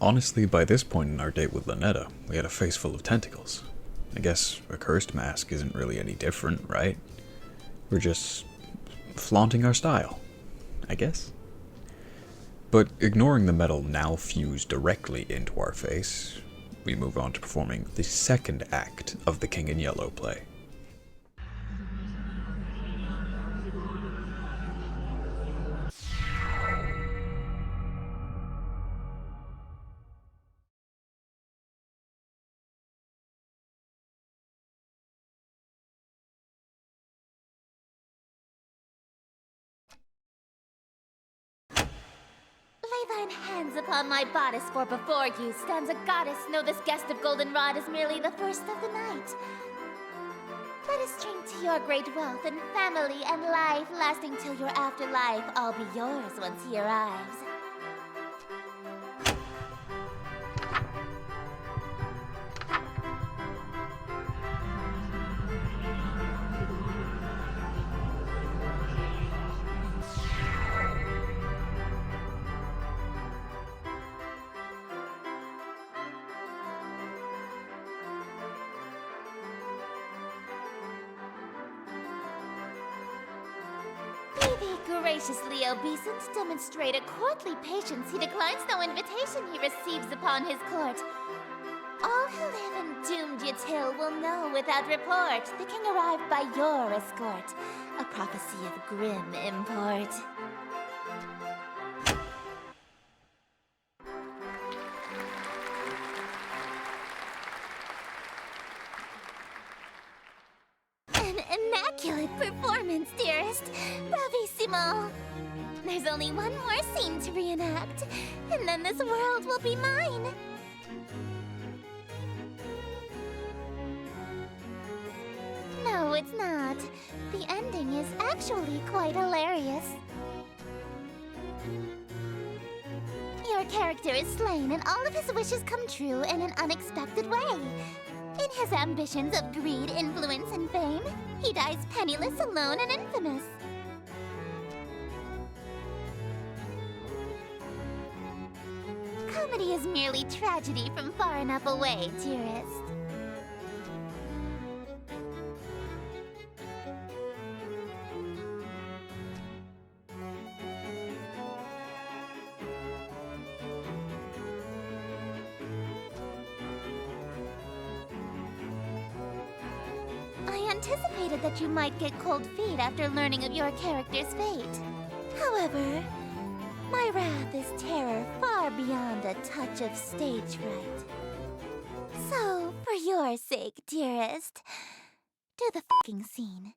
Honestly, by this point in our date with Ln'eta, we had a face full of tentacles. I guess a cursed mask isn't really any different, right? We're just flaunting our style, I guess. But ignoring the metal now fused directly into our face, we move on to performing the second act of the King in Yellow play. Lay thine hands upon my bodice, for before you stands a goddess. Know this guest of goldenrod is merely the first of the night. Let us drink to your great wealth and family and life, lasting till your afterlife. All be yours once he arrives. Be thee graciously obeisant, demonstrate a courtly patience. He declines no invitation he receives upon his court. All who live in doomed Yatil will know without report the king arrived by your escort, a prophecy of grim import. An immaculate performance, dearest. Bravissimo. There's only one more scene to reenact, and then this world will be mine. No, it's not. The ending is actually quite hilarious. Your character is slain and all of his wishes come true in an unexpected way. In his ambitions of greed, influence, and fame, he dies penniless, alone, and infamous. Comedy is merely tragedy from far enough away, dearest. anticipated that you might get cold feet after learning of your character's fate. However, my wrath is terror far beyond a touch of stage fright. So, for your sake, dearest, do the fucking scene.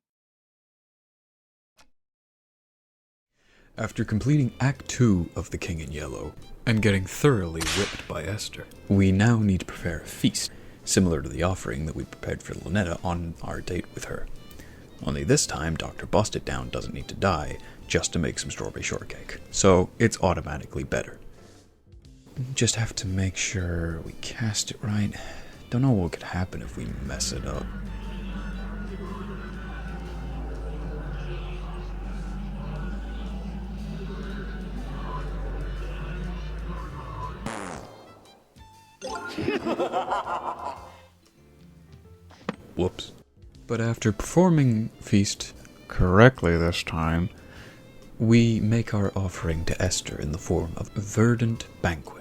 After completing Act 2 of The King in Yellow, and getting thoroughly whipped by Esther, we now need to prepare a feast, similar to the offering that we prepared for Ln'eta on our date with her. Only this time, Dr. Bust-It-Down doesn't need to die just to make some strawberry shortcake, so it's automatically better. Just have to make sure we cast it right. Don't know what could happen if we mess it up. Whoops. But after performing feast correctly this time, we make our offering to Esther in the form of a verdant banquet.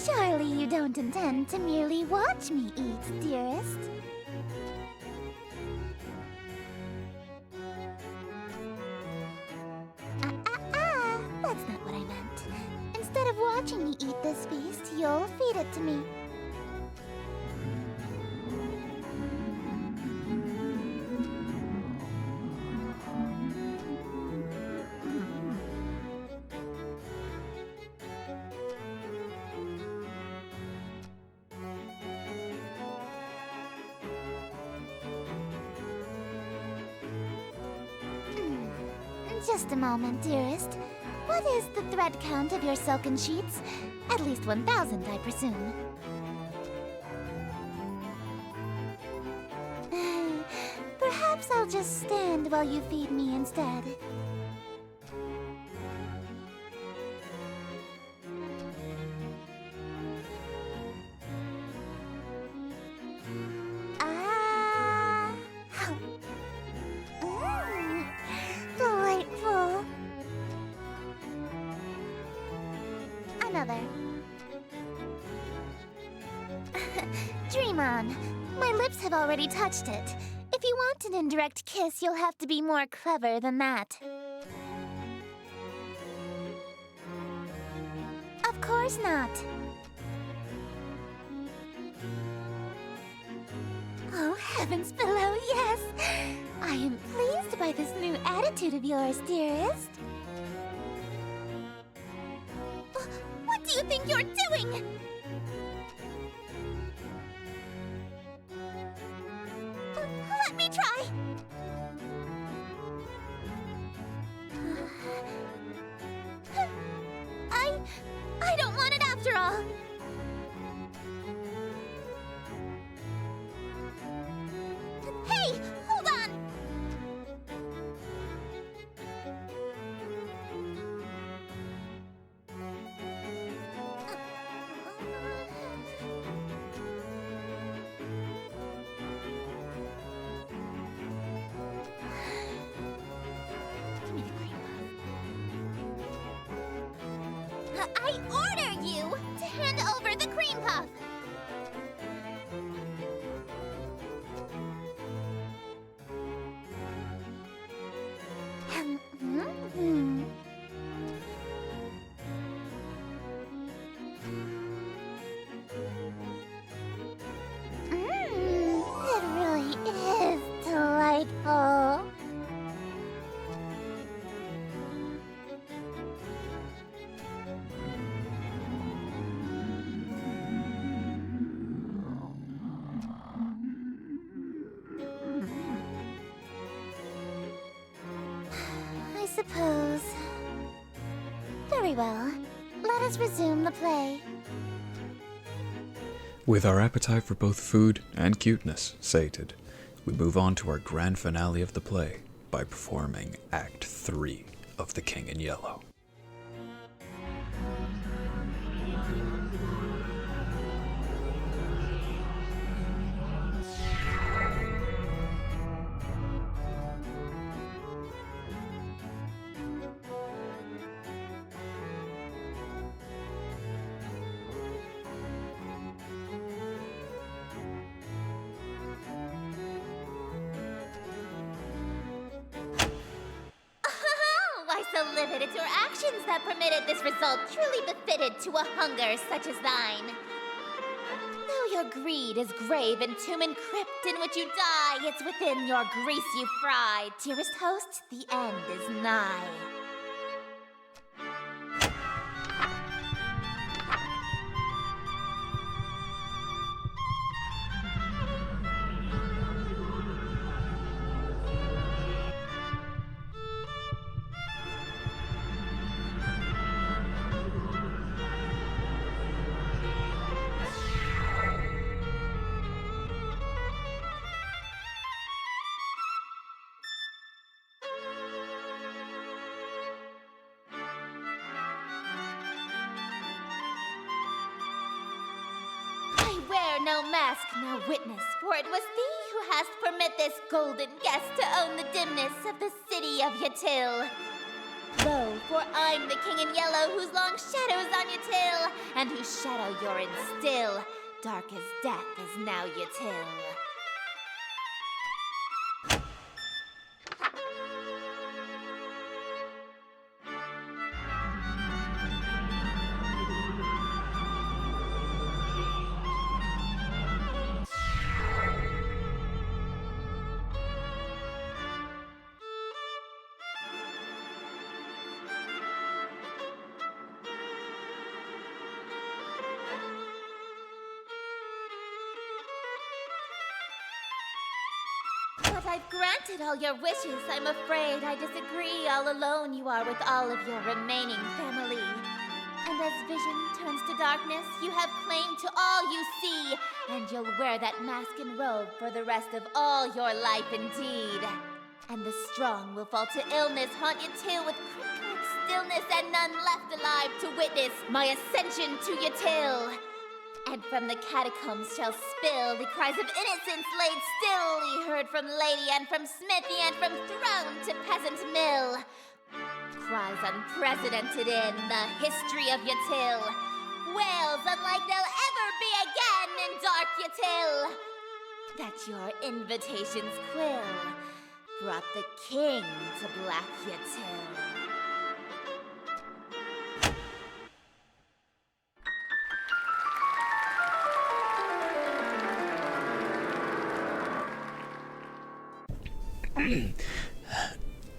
Surely you don't intend to merely watch me eat, dearest. That's not what I meant. Instead of watching me eat this feast, you'll feed it to me. Just a moment, dearest. What is the thread count of your silken sheets? At least 1,000, I presume. Perhaps I'll just stand while you feed me instead. Delightful. Another. Dream on. My lips have already touched it. If you want an indirect kiss, you'll have to be more clever than that. Of course not. Oh, heavens below, yes! I am pleased by this new attitude of yours, dearest. What do you think you're doing? Let me try. I don't want it after all. Hey, hold on. Give me the cream puff. I order you to hand over the cream puff. It really is delightful. I suppose. Very well. Let us resume the play. With our appetite for both food and cuteness sated, we move on to our grand finale of the play by performing Act 3 of The King in Yellow. Why so livid? It's your actions that permitted this result, truly befitted to a hunger such as thine. Though your greed is grave and tomb and crypt in which you die, it's within your grease you fry. Dearest host, the end is nigh. I wear no mask, no witness, for it was thee who hast permit this golden guest to own the dimness of the city of Yatil. Lo, for I'm the king in yellow whose long shadow's on Yatil, and whose shadow you're in still. Dark as death is now Yatil. But I've granted all your wishes. I'm afraid I disagree. All alone you are with all of your remaining family. And as vision turns to darkness, you have claim to all you see. And you'll wear that mask and robe for the rest of all your life indeed. And the strong will fall to illness, haunt you till with crypt-like stillness, and none left alive to witness my ascension to Yatil. And from the catacombs shall spill the cries of innocence laid still, ye heard from lady and from smithy and from throne to peasant mill. Cries unprecedented in the history of Yatil. Wails unlike they'll ever be again in dark Yatil. That your invitations quill brought the king to black Yatil.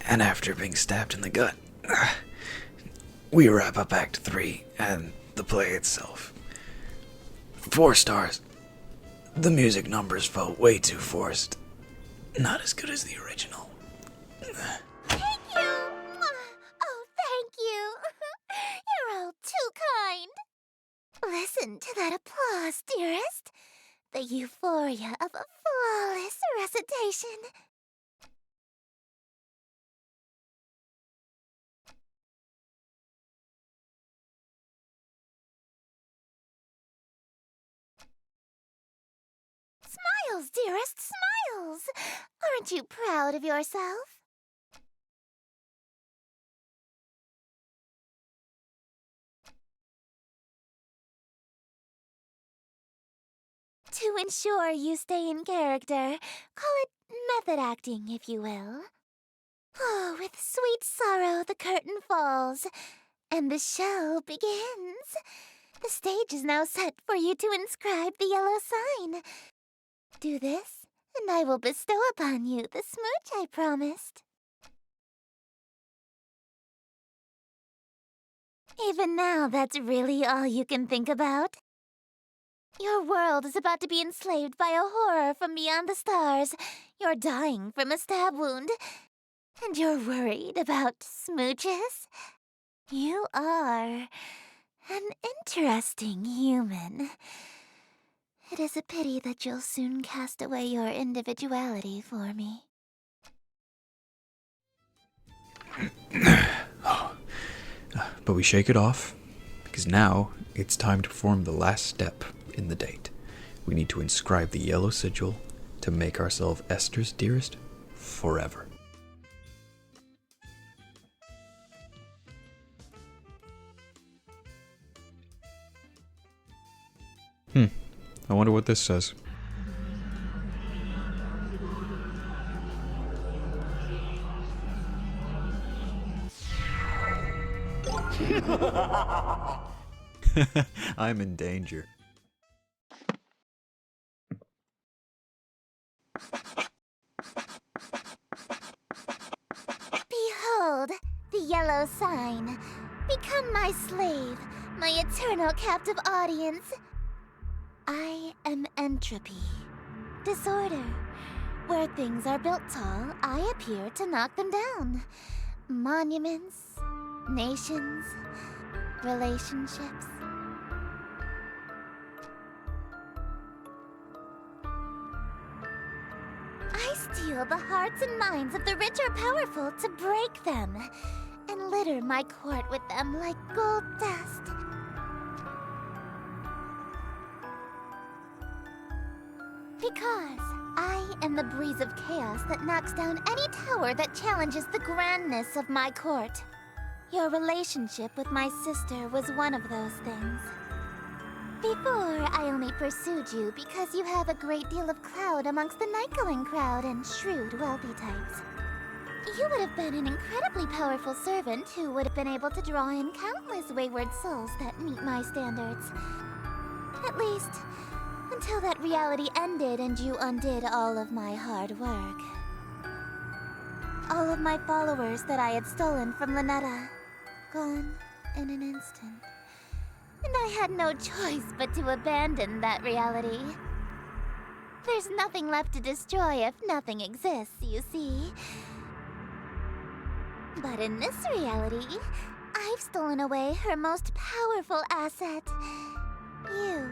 And after being stabbed in the gut, we wrap up Act 3 and the play itself. 4 stars. The music numbers felt way too forced. Not as good as the original. Thank you! Oh, thank you! You're all too kind. Listen to that applause, dearest. The euphoria of a flawless recitation. Smiles, dearest, smiles! Aren't you proud of yourself? To ensure you stay in character, call it method acting, if you will. Oh, with sweet sorrow the curtain falls, and the show begins. The stage is now set for you to inscribe the yellow sign. Do this, and I will bestow upon you the smooch I promised. Even now, that's really all you can think about. Your world is about to be enslaved by a horror from beyond the stars. You're dying from a stab wound. And you're worried about smooches? You are an interesting human. It is a pity that you'll soon cast away your individuality for me. But we shake it off, because now it's time to perform the last step in the date. We need to inscribe the yellow sigil to make ourselves Esther's dearest forever. I wonder what this says. I'm in danger. Behold, the yellow sign. Become my slave, my eternal captive audience. I am entropy. Disorder. Where things are built tall, I appear to knock them down. Monuments, nations, relationships. I steal the hearts and minds of the rich or powerful to break them, and litter my court with them like gold dust. Because I am the breeze of chaos that knocks down any tower that challenges the grandness of my court. Your relationship with my sister was one of those things. Before, I only pursued you because you have a great deal of clout amongst the night-going crowd and shrewd, wealthy types. You would have been an incredibly powerful servant who would have been able to draw in countless wayward souls that meet my standards. At least, until that reality ended and you undid all of my hard work. All of my followers that I had stolen from Ln'eta, gone in an instant. And I had no choice but to abandon that reality. There's nothing left to destroy if nothing exists, you see. But in this reality, I've stolen away her most powerful asset. You.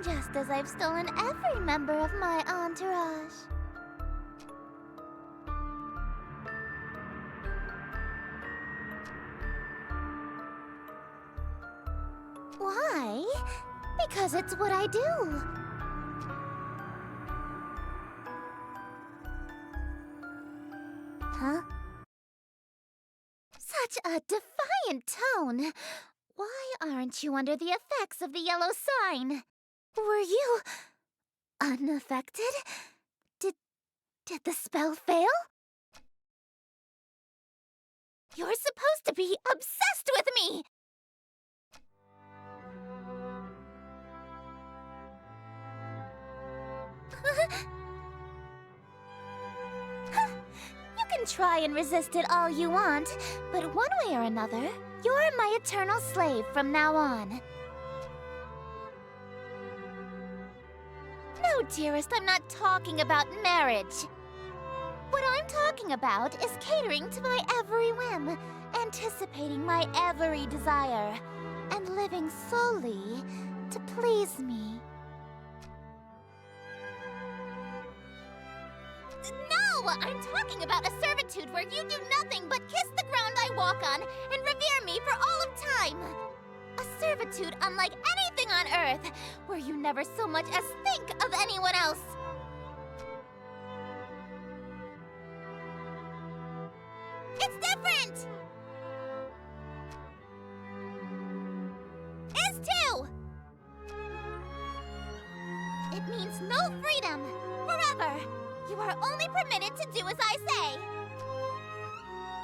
Just as I've stolen every member of my entourage. Why? Because it's what I do. Huh? Such a defiant tone. Why aren't you under the effects of the yellow sign? Were you unaffected? Did the spell fail? You're supposed to be obsessed with me! You can try and resist it all you want, but one way or another, you're my eternal slave from now on. No, dearest, I'm not talking about marriage. What I'm talking about is catering to my every whim, anticipating my every desire, and living solely to please me. No! I'm talking about a servitude where you do nothing but kiss the ground I walk on and revere me for all of time. A servitude unlike anything on Earth, where you never so much as think of anyone else. It's different! Is too! It means no freedom, forever. You are only permitted to do as I say.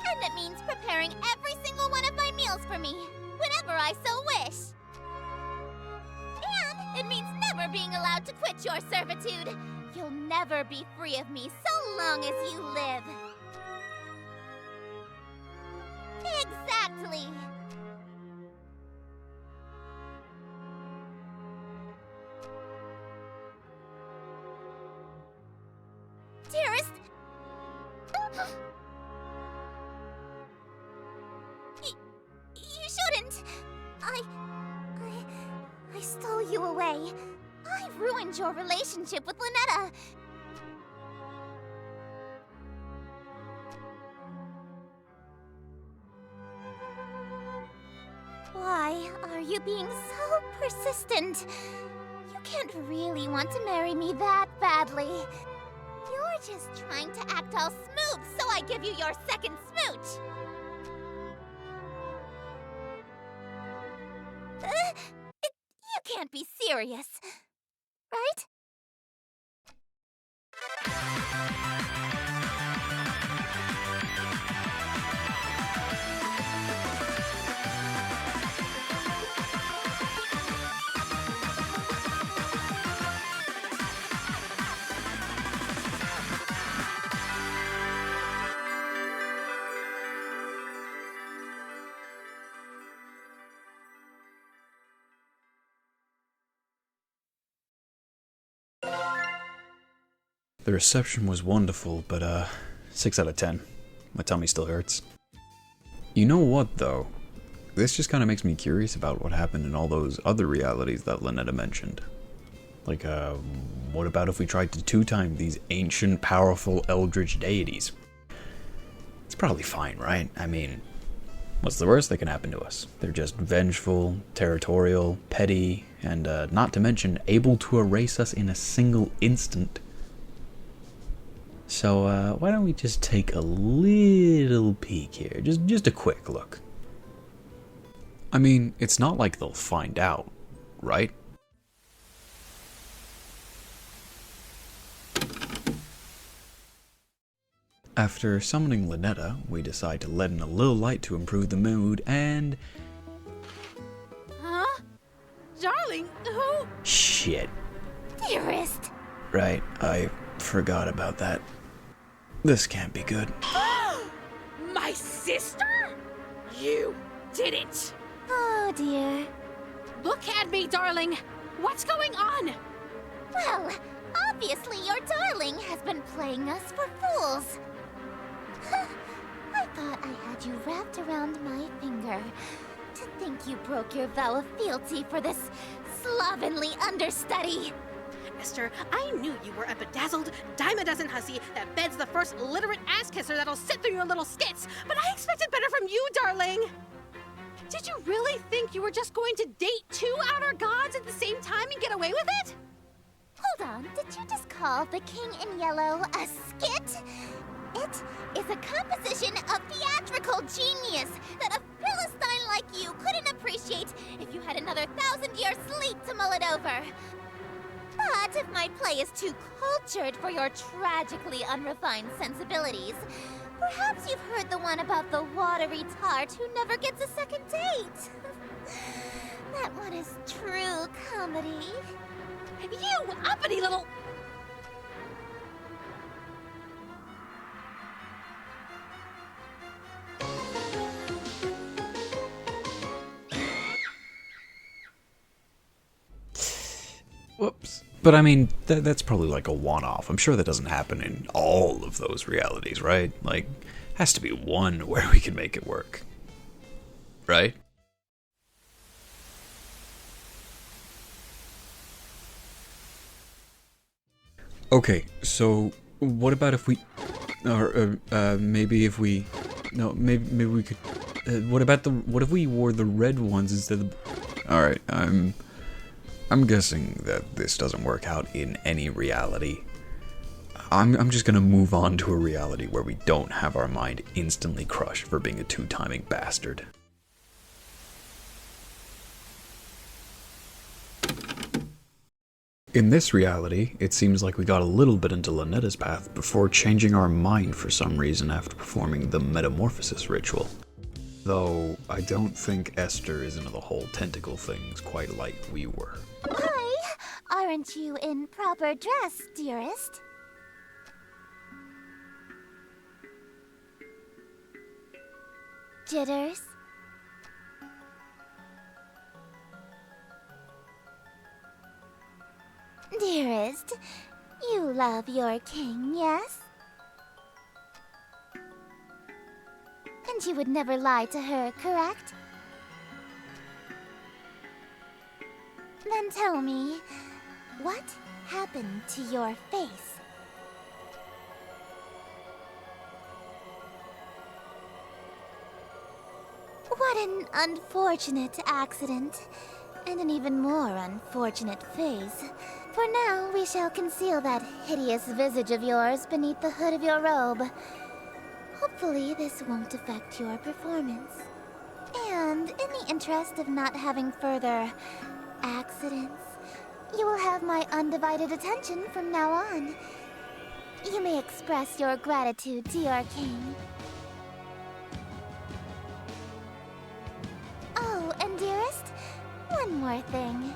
And it means preparing every single one of my meals for me, whenever I so wish. And it means never being allowed to quit your servitude. You'll never be free of me so long as you live. Exactly. Dearest, you shouldn't. I stole you away. I ruined end your relationship with Ln'eta. Why are you being so persistent? You can't really want to marry me that badly. You're just trying to act all smooth so I give you your second smooch. You can't be serious, right? The reception was wonderful, but 6 out of 10. My tummy still hurts. You know what, though? This just kind of makes me curious about what happened in all those other realities that Ln'eta mentioned. Like, what about if we tried to two-time these ancient, powerful Eldritch deities? It's probably fine, right? I mean, what's the worst that can happen to us? They're just vengeful, territorial, petty, and not to mention able to erase us in a single instant. So, why don't we just take a little peek here? Just a quick look. I mean, it's not like they'll find out, right? After summoning Ln'eta, we decide to let in a little light to improve the mood, and... Huh? Darling, who? Shit. Dearest. Right, I forgot about that. This can't be good. My sister? You did it! Oh dear. Look at me, darling! What's going on? Well, obviously your darling has been playing us for fools. I thought I had you wrapped around my finger. To think you broke your vow of fealty for this slovenly understudy. Esther, I knew you were a bedazzled, dime-a-dozen hussy that beds the first literate ass-kisser that'll sit through your little skits, but I expected better from you, darling! Did you really think you were just going to date two outer gods at the same time and get away with it? Hold on, did you just call the King in Yellow a skit? It is a composition of theatrical genius that a Philistine like you couldn't appreciate if you had another 1,000-year sleep to mull it over. But if my play is too cultured for your tragically unrefined sensibilities, perhaps you've heard the one about the watery tart who never gets a second date. That one is true comedy. You uppity little... Whoops. But I mean, that's probably like a one-off. I'm sure that doesn't happen in all of those realities, right? Like, has to be one where we can make it work. Right? Okay, so what about if we... Or, maybe if we... No, maybe we could... what if we wore the red ones instead of... Alright, I'm guessing that this doesn't work out in any reality. I'm just gonna move on to a reality where we don't have our mind instantly crushed for being a two-timing bastard. In this reality, it seems like we got a little bit into Ln'eta's path before changing our mind for some reason after performing the metamorphosis ritual. Though, I don't think Esther is into the whole tentacle things quite like we were. Why aren't you in proper dress, dearest? Jitters? Dearest, you love your king, yes? And you would never lie to her, correct? Then tell me, what happened to your face? What an unfortunate accident, and an even more unfortunate face. For now, we shall conceal that hideous visage of yours beneath the hood of your robe. Hopefully, this won't affect your performance. And in the interest of not having further accidents, you will have my undivided attention from now on. You may express your gratitude to your king. Oh, and dearest, one more thing.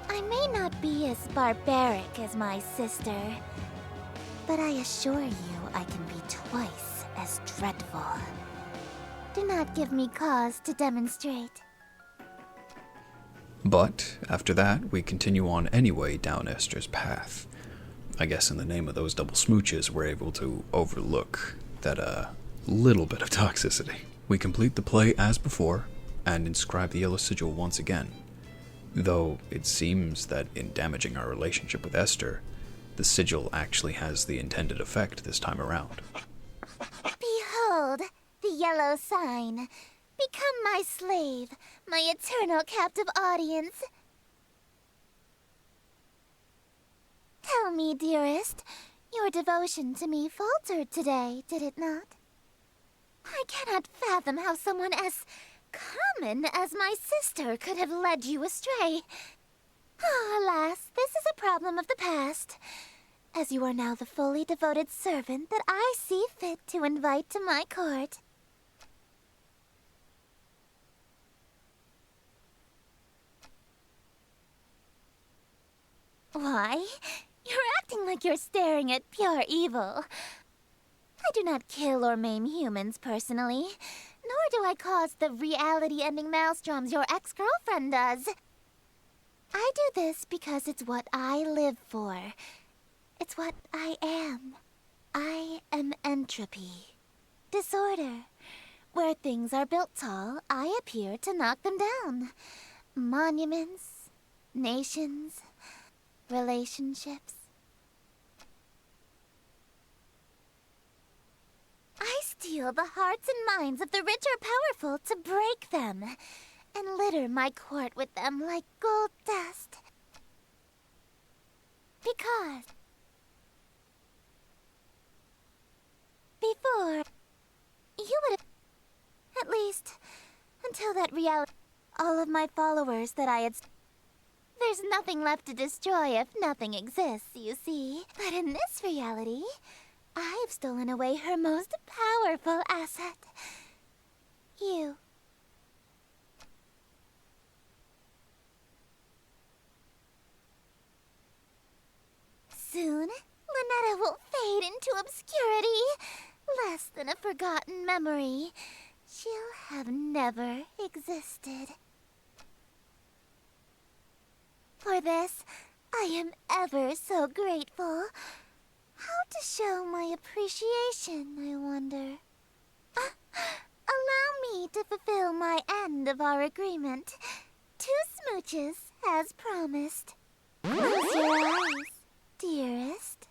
I may not be as barbaric as my sister, but I assure you I can be twice as dreadful. Do not give me cause to demonstrate. But, after that, we continue on anyway down Esther's path. I guess in the name of those double smooches, we're able to overlook that little bit of toxicity. We complete the play as before, and inscribe the yellow sigil once again. Though it seems that in damaging our relationship with Esther, the sigil actually has the intended effect this time around. Behold, the yellow sign. Become my slave, my eternal captive audience. Tell me, dearest, your devotion to me faltered today, did it not? I cannot fathom how someone as common as my sister could have led you astray. Alas, this is a problem of the past, as you are now the fully devoted servant that I see fit to invite to my court. Why? You're acting like you're staring at pure evil. I do not kill or maim humans personally, nor do I cause the reality-ending maelstroms your ex-girlfriend does. I do this because it's what I live for. It's what I am. I am entropy. Disorder. Where things are built tall, I appear to knock them down. Monuments, nations, relationships. I steal the hearts and minds of the rich or powerful to break them, and litter my court with them like gold dust. Because before, you would have, at least, until that reality, all of my followers that I had... There's nothing left to destroy if nothing exists, you see. But in this reality, I've stolen away her most powerful asset. You. Soon, Ln'eta will fade into obscurity. Less than a forgotten memory. She'll have never existed. For this, I am ever so grateful. How to show my appreciation, I wonder. Allow me to fulfill my end of our agreement. 2 smooches, as promised. Close your eyes, dearest.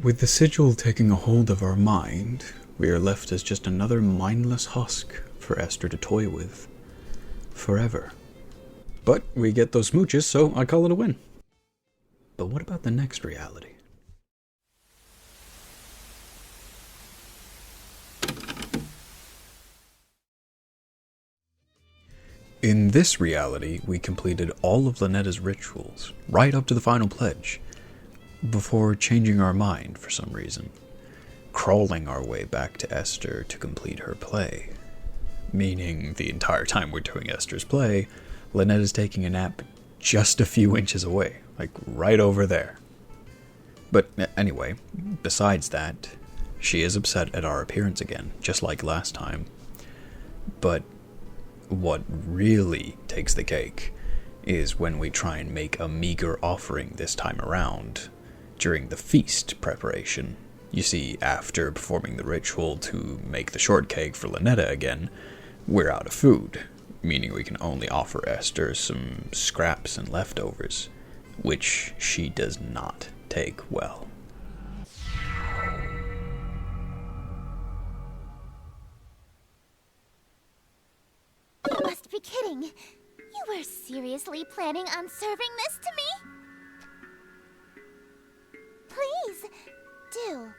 With the sigil taking a hold of our mind, we are left as just another mindless husk for Esther to toy with. Forever. But we get those smooches, so I call it a win. But what about the next reality? In this reality, we completed all of Ln'eta's rituals, right up to the final pledge, before changing our mind for some reason, crawling our way back to Esther to complete her play. Meaning the entire time we're doing Esther's play, Ln'eta's taking a nap just a few inches away, like right over there. But anyway, besides that, she is upset at our appearance again, just like last time. But what really takes the cake is when we try and make a meager offering this time around during the feast preparation. You see, after performing the ritual to make the shortcake for Ln'eta again, we're out of food, meaning we can only offer Esther some scraps and leftovers, which she does not take well. You must be kidding. You were seriously planning on serving this to me? Please, do.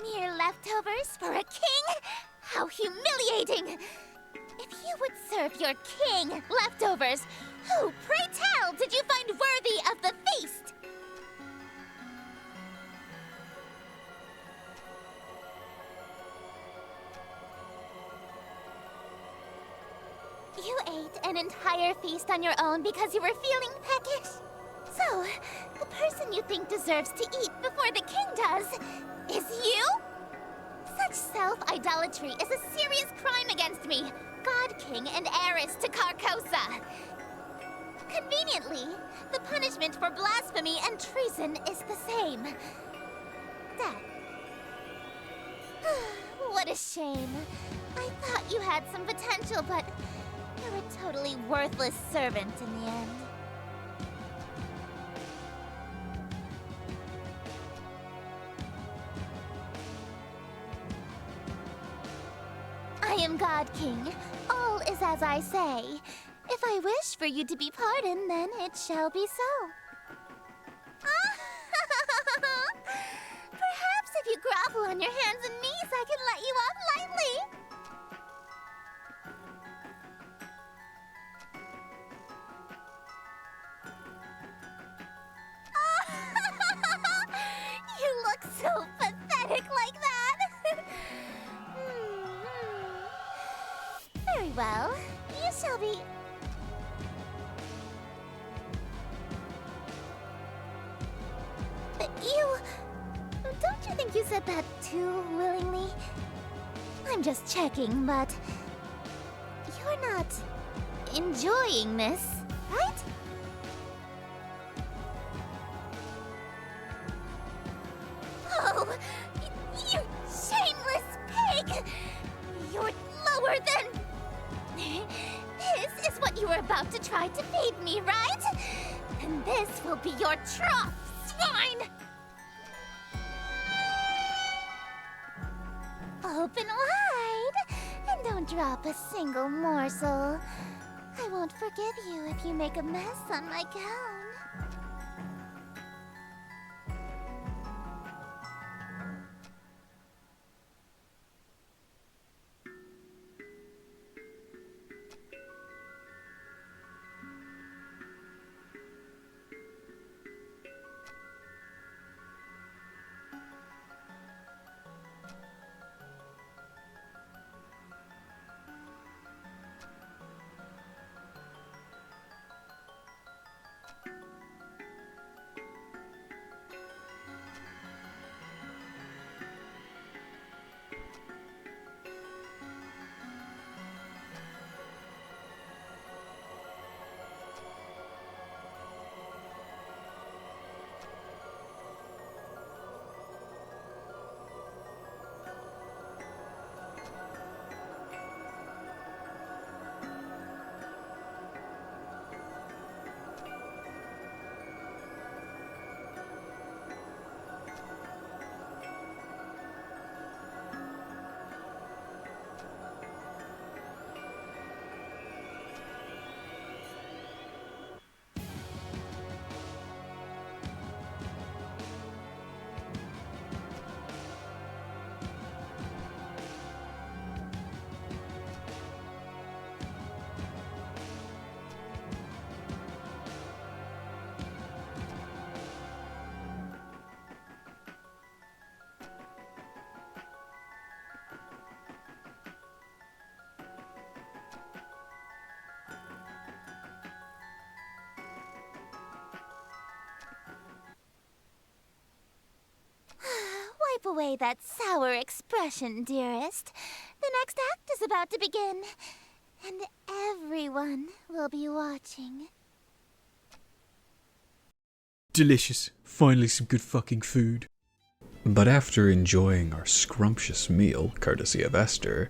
Mere leftovers for a king? How humiliating! If you would serve your king leftovers, who, pray tell, did you find worthy of the feast? You ate an entire feast on your own because you were feeling peckish? So, the person you think deserves to eat before the king does is you? Such self-idolatry is a serious crime against me, God King and heiress to Carcosa. Conveniently, the punishment for blasphemy and treason is the same. Death. What a shame. I thought you had some potential, but you're a totally worthless servant in the end. I am God King. All is as I say. If I wish for you to be pardoned, then it shall be so. Perhaps if you grovel on your hands and knees, I can let you off lightly. You look so pathetic like that. Very well. You shall be... You... Don't you think you said that too willingly? I'm just checking, but... You're not... enjoying this, right? Oh, you shameless pig! You're lower than... This is what you were about to try to feed me, right? And this will be your trough, swine! Open wide, and don't drop a single morsel. I won't forgive you if you make a mess on my gown. away that sour expression, dearest. The next act is about to begin, and everyone will be watching. Delicious. Finally some good fucking food. But after enjoying our scrumptious meal, courtesy of Esther,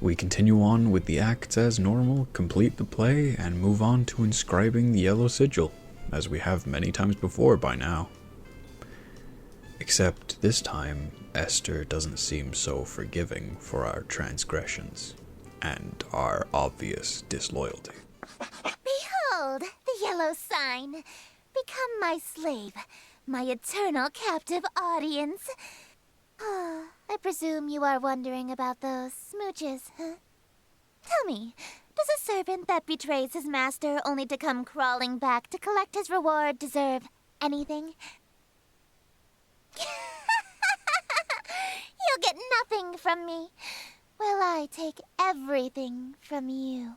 we continue on with the acts as normal, complete the play, and move on to inscribing the yellow sigil, as we have many times before by now. Except this time, Esther doesn't seem so forgiving for our transgressions and our obvious disloyalty. Behold, the yellow sign. Become my slave, my eternal captive audience. I presume you are wondering about those smooches, huh? Tell me, does a servant that betrays his master only to come crawling back to collect his reward deserve anything? You'll get nothing from me, while I take everything from you.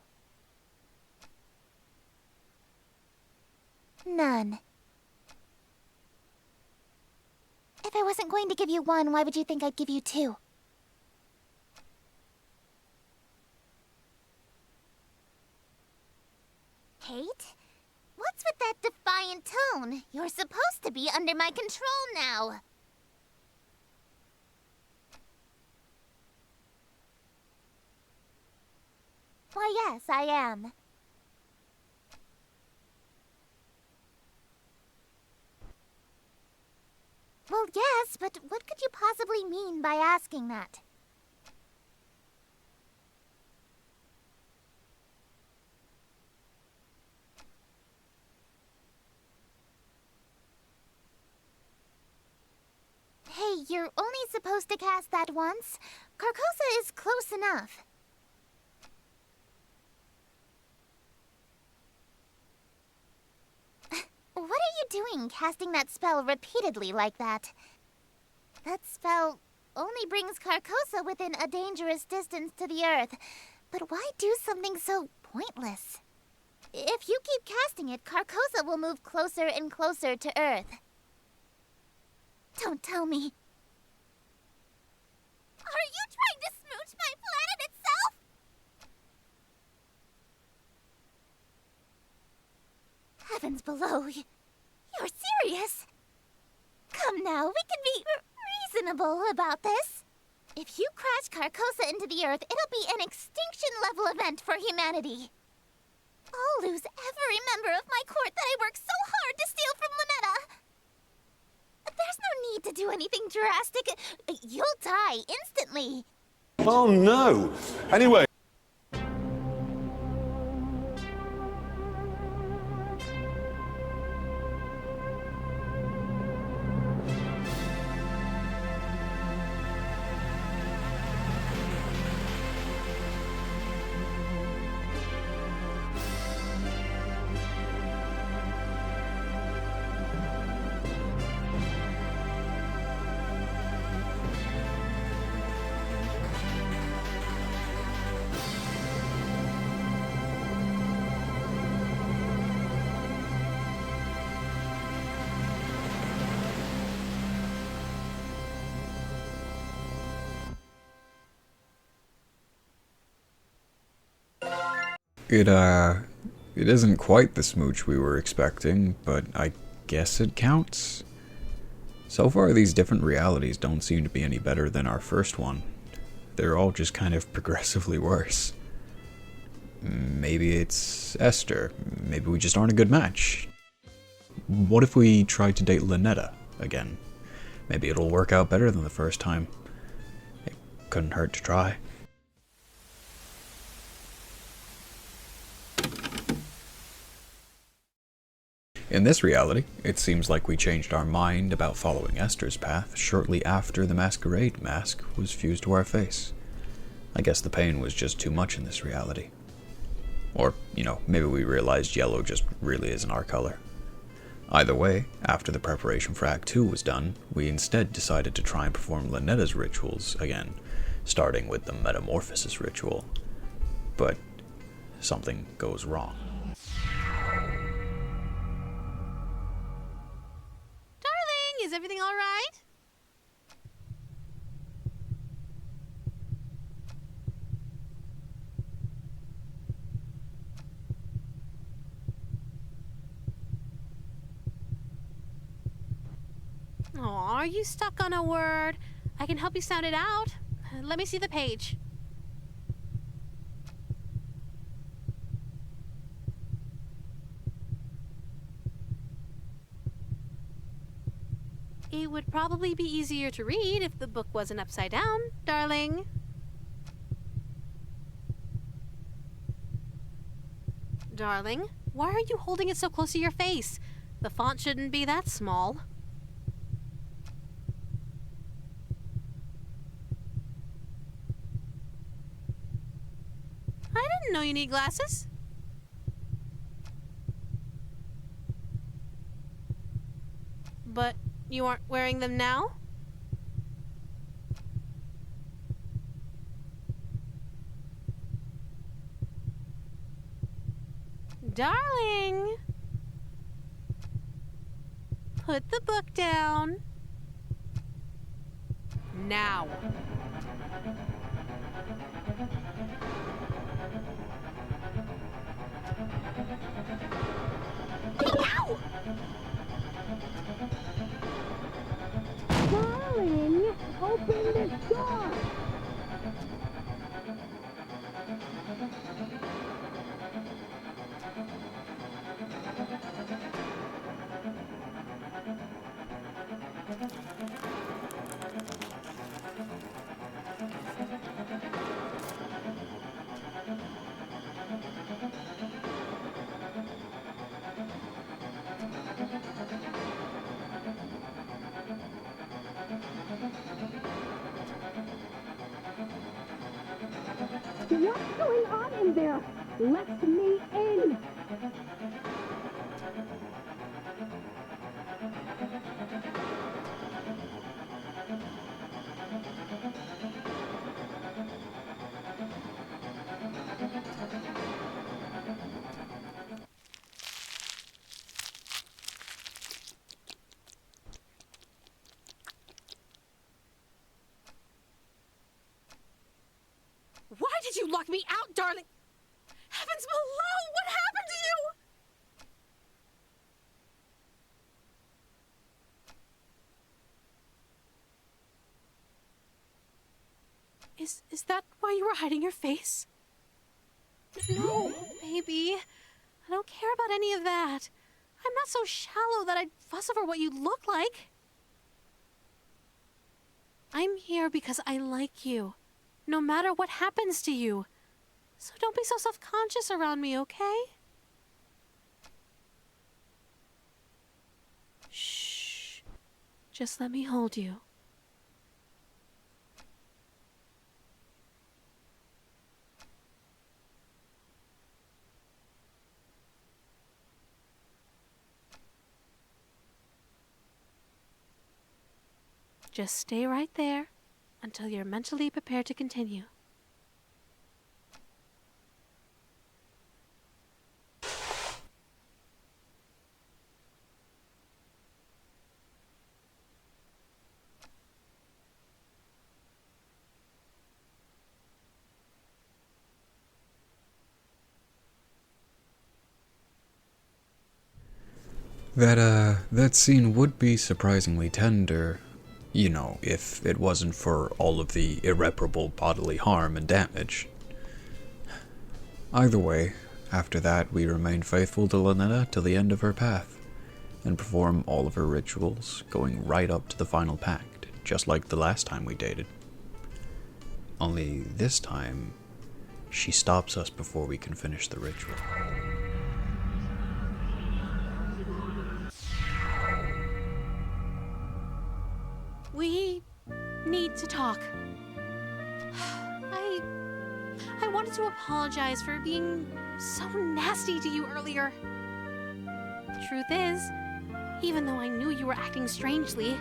None. If I wasn't going to give you one, why would you think I'd give you two? Hate? What's with that defiant tone? You're supposed to be under my control now. Why, yes, I am. Well, yes, but what could you possibly mean by asking that? Hey, you're only supposed to cast that once. Carcosa is close enough. What are you doing, casting that spell repeatedly like that? That spell only brings Carcosa within a dangerous distance to the earth. But why do something so pointless? If you keep casting it, Carcosa will move closer and closer to earth. Don't tell me. Are you trying to smooch my planet itself? Heavens below, you're serious? Come now, we can be reasonable about this. If you crash Carcosa into the earth, it'll be an extinction-level event for humanity. I'll lose every member of my court that I worked so hard to steal from Ln'eta. There's no need to do anything drastic. You'll die instantly. Oh no! Anyway. It isn't quite the smooch we were expecting, but I guess it counts. So far, these different realities don't seem to be any better than our first one. They're all just kind of progressively worse. Maybe it's Esther. Maybe we just aren't a good match. What if we tried to date Ln'eta again? Maybe it'll work out better than the first time. It couldn't hurt to try. In this reality, it seems like we changed our mind about following Esther's path shortly after the masquerade mask was fused to our face. I guess the pain was just too much in this reality. Or, maybe we realized yellow just really isn't our color. Either way, after the preparation for Act 2 was done, we instead decided to try and perform Ln'eta's rituals again, starting with the Metamorphosis ritual. But something goes wrong. Is everything all right? Are you stuck on a word? I can help you sound it out. Let me see the page. It would probably be easier to read if the book wasn't upside down, darling. Darling, why are you holding it so close to your face? The font shouldn't be that small. I didn't know you need glasses. But you aren't wearing them now? Darling! Put the book down. Now. Ow! Darling, open this door! What's going on in there? Let me in! Why did you lock me out, darling? Heavens below! What happened to you? Is that why you were hiding your face? No, baby. I don't care about any of that. I'm not so shallow that I'd fuss over what you look like. I'm here because I like you, no matter what happens to you. So don't be so self-conscious around me, okay? Shh. Just let me hold you. Just stay right there until you're mentally prepared to continue. That scene would be surprisingly tender, you know, if it wasn't for all of the irreparable bodily harm and damage. Either way, after that we remain faithful to Ln'eta till the end of her path, and perform all of her rituals, going right up to the final pact, just like the last time we dated. Only this time, she stops us before we can finish the ritual. We need to talk. I wanted to apologize for being so nasty to you earlier. Truth is, even though I knew you were acting strangely,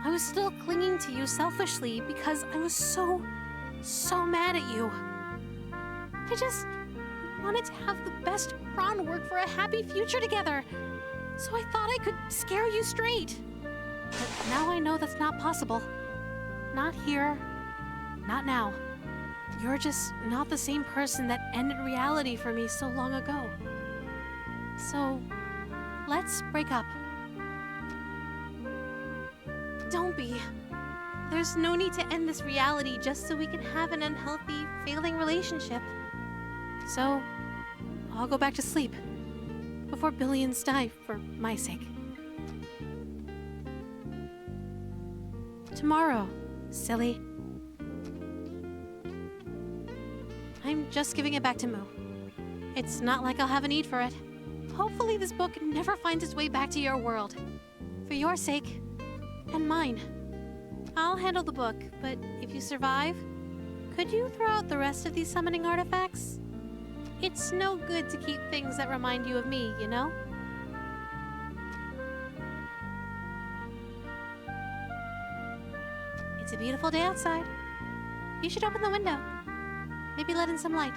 I was still clinging to you selfishly because I was so mad at you. I just wanted to have the best groundwork for a happy future together, so I thought I could scare you straight. But now I know that's not possible. Not here. Not now. You're just not the same person that ended reality for me so long ago. So, let's break up. Don't be. There's no need to end this reality just so we can have an unhealthy, failing relationship. So, I'll go back to sleep before billions die for my sake. Tomorrow, silly. I'm just giving it back to Moo. It's not like I'll have a need for it. Hopefully this book never finds its way back to your world. For your sake, and mine. I'll handle the book, but if you survive, could you throw out the rest of these summoning artifacts? It's no good to keep things that remind you of me, you know? It's a beautiful day outside. You should open the window. Maybe let in some light.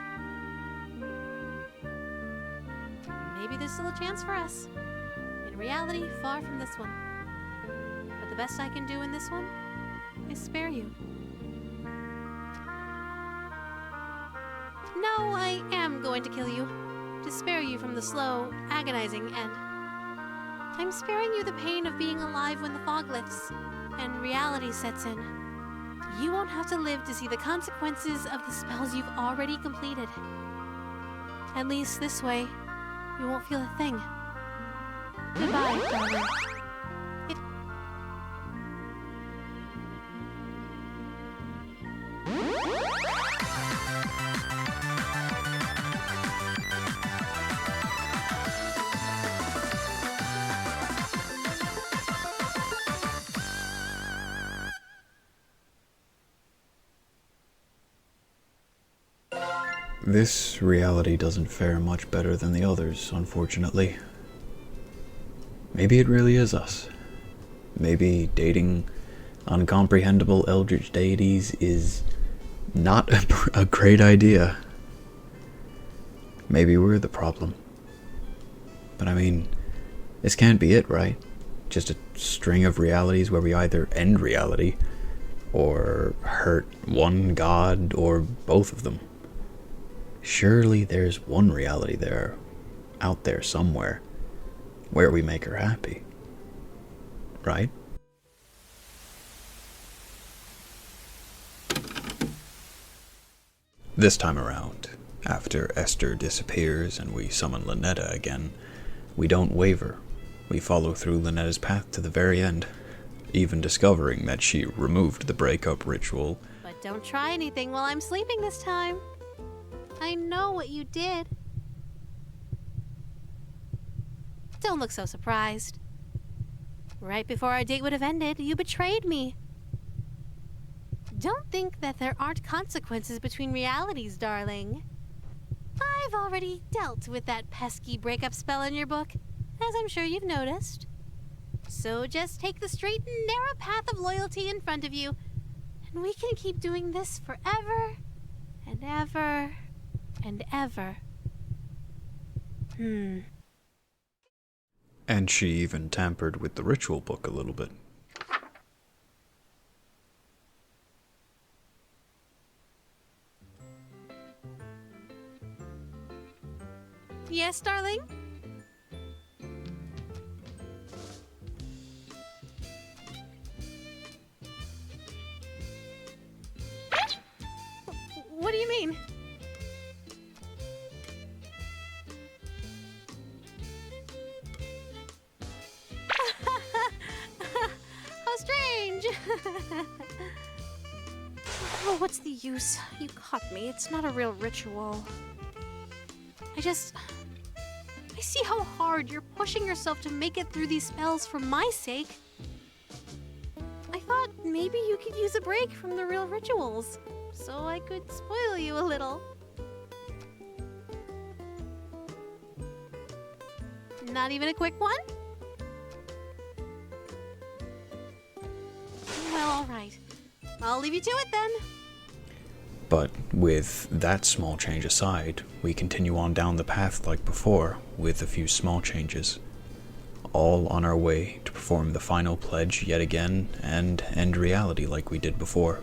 Maybe there's still a chance for us. In reality, far from this one. But the best I can do in this one is spare you. No, I am going to kill you. To spare you from the slow, agonizing end. I'm sparing you the pain of being alive when the fog lifts and reality sets in. You won't have to live to see the consequences of the spells you've already completed. At least this way, you won't feel a thing. Goodbye, darling. This reality doesn't fare much better than the others, unfortunately. Maybe it really is us. Maybe dating uncomprehendable eldritch deities is not a great idea. Maybe we're the problem. But I mean, this can't be it, right? Just a string of realities where we either end reality, or hurt one god, or both of them. Surely there's one reality there, out there somewhere, where we make her happy. Right? This time around, after Esther disappears and we summon Ln'eta again, we don't waver. We follow through Ln'eta's path to the very end, even discovering that she removed the breakup ritual. But don't try anything while I'm sleeping this time. I know what you did. Don't look so surprised. Right before our date would have ended, you betrayed me. Don't think that there aren't consequences between realities, darling. I've already dealt with that pesky breakup spell in your book, as I'm sure you've noticed. So just take the straight and narrow path of loyalty in front of you, and we can keep doing this forever and ever and ever. And she even tampered with the ritual book a little bit. Yes, darling? What do you mean? How strange! Oh, what's the use? You caught me. It's not a real ritual. I see how hard you're pushing yourself to make it through these spells for my sake. I thought maybe you could use a break from the real rituals, so I could spoil you a little. Not even a quick one? Well, alright. I'll leave you to it then. But with that small change aside, we continue on down the path like before, with a few small changes. All on our way to perform the final pledge yet again, and end reality like we did before,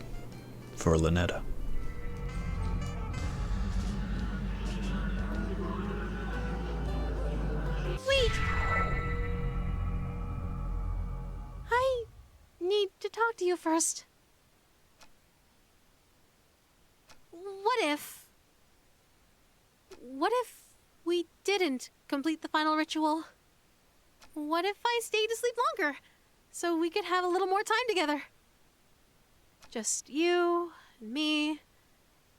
for Ln'eta. Wait! I need to to you first. What if we didn't complete the final ritual? What if I stayed to sleep longer, so we could have a little more time together? Just you and me,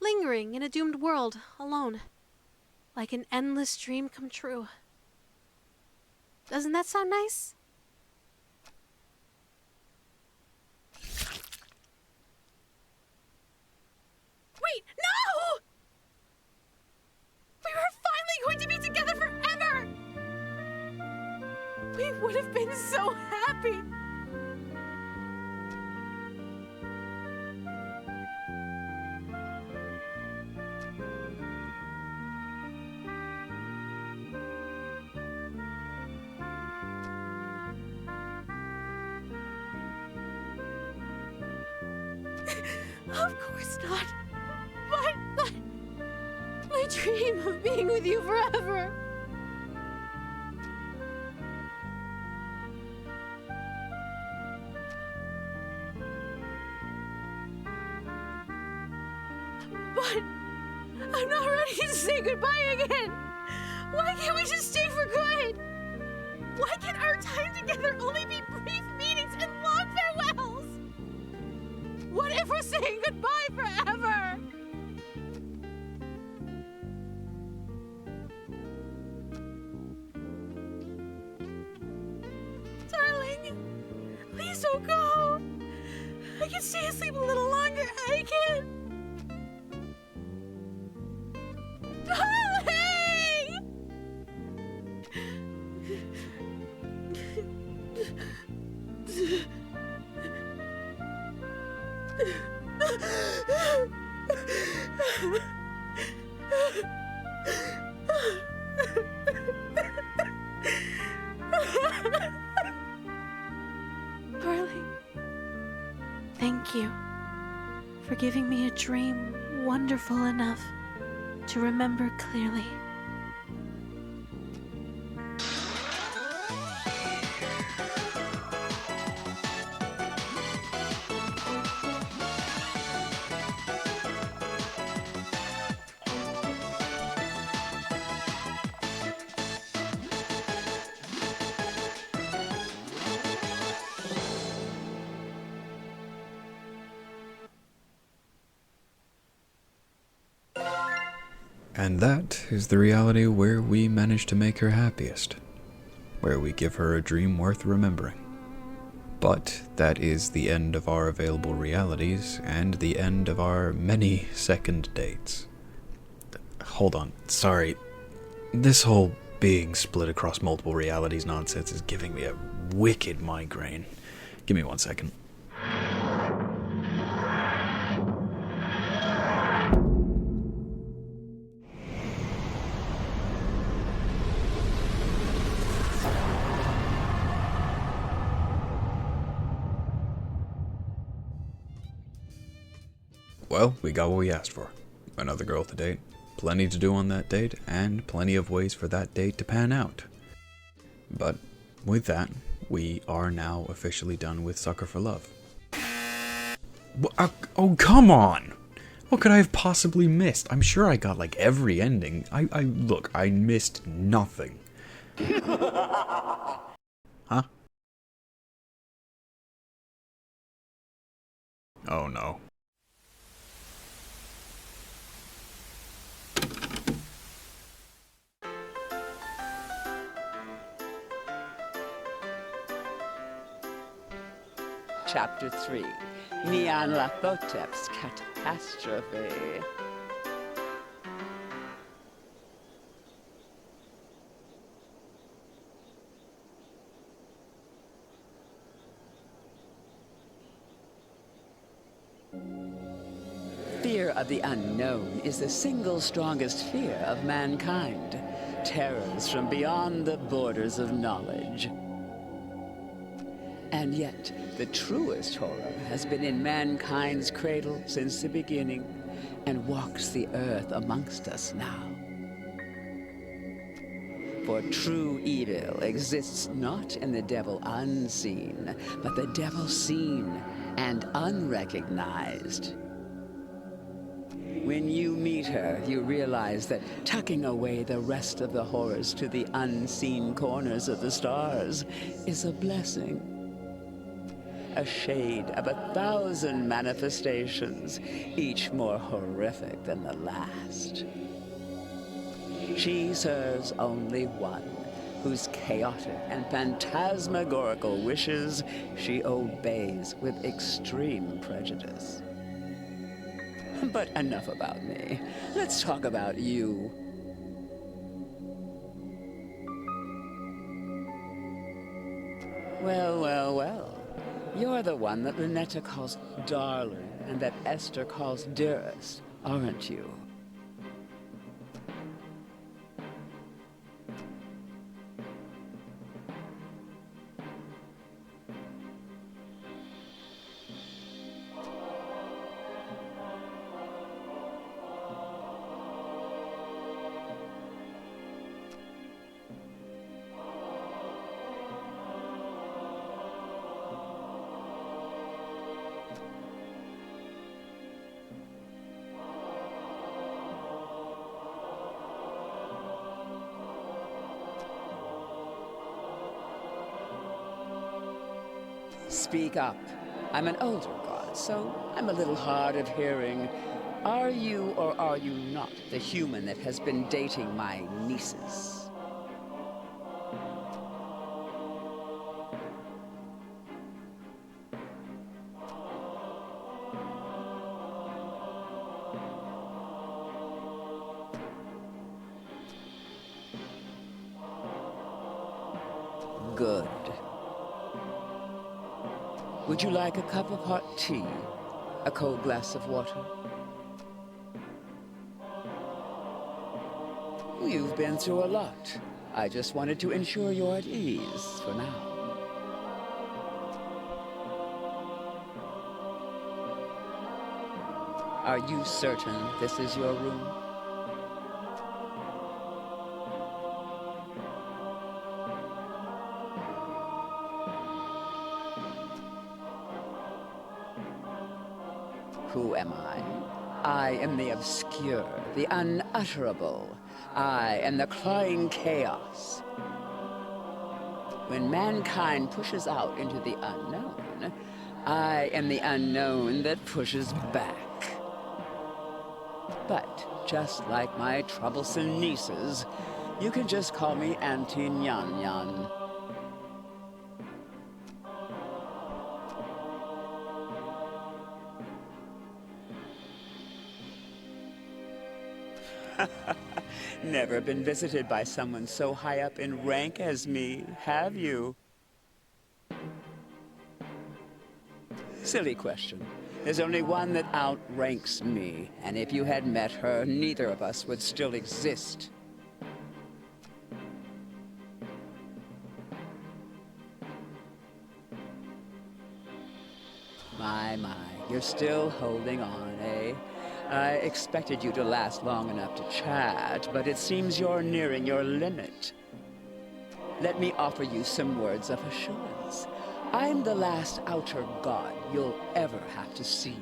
lingering in a doomed world, alone. Like an endless dream come true. Doesn't that sound nice? Wait, no! We were finally going to be together forever! We would have been so happy! Of course not. But my dream of being with you forever. But I'm not ready to say goodbye again. Why can't we just stay for good? Why can our time together only be brief meetings and long farewells? What if we're saying goodbye forever? Darling, please don't go. I can stay asleep a little longer. I can. Darling! Darling, thank you for giving me a dream wonderful enough to remember clearly. And that is the reality where we manage to make her happiest, where we give her a dream worth remembering. But that is the end of our available realities, and the end of our many second dates. Hold on, sorry. This whole being split across multiple realities nonsense is giving me a wicked migraine. Give me 1 second. Well, we got what we asked for. Another girl to date, plenty to do on that date, and plenty of ways for that date to pan out. But with that, we are now officially done with Sucker for Love. Oh, come on! What could I have possibly missed? I'm sure I got like every ending. Look, I missed nothing. Huh? Oh no. Chapter 3, Nyarlathotep's Catastrophe. Fear of the unknown is the single strongest fear of mankind. Terrors from beyond the borders of knowledge. And yet, the truest horror has been in mankind's cradle since the beginning, and walks the earth amongst us now. For true evil exists not in the devil unseen, but the devil seen, and unrecognized. When you meet her, you realize that tucking away the rest of the horrors to the unseen corners of the stars is a blessing. A shade of 1,000 manifestations, each more horrific than the last. She serves only one, whose chaotic and phantasmagorical wishes she obeys with extreme prejudice. But enough about me. Let's talk about you. Well, well, well. You're the one that Ln'eta calls darling and that Esther calls dearest, aren't you? Speak up. I'm an older god, so I'm a little hard of hearing. Are you or are you not the human that has been dating my nieces? Good. Would you like a cup of hot tea? A cold glass of water? You've been through a lot. I just wanted to ensure you're at ease for now. Are you certain this is your room? Who am I? I am the obscure, the unutterable. I am the clawing chaos. When mankind pushes out into the unknown, I am the unknown that pushes back. But just like my troublesome nieces, you can just call me Auntie Nyan Nyan. Never been visited by someone so high up in rank as me, have you? Silly question. There's only one that outranks me, and if you had met her, neither of us would still exist. My, you're still holding on, eh? I expected you to last long enough to chat, but it seems you're nearing your limit. Let me offer you some words of assurance. I'm the last outer god you'll ever have to see.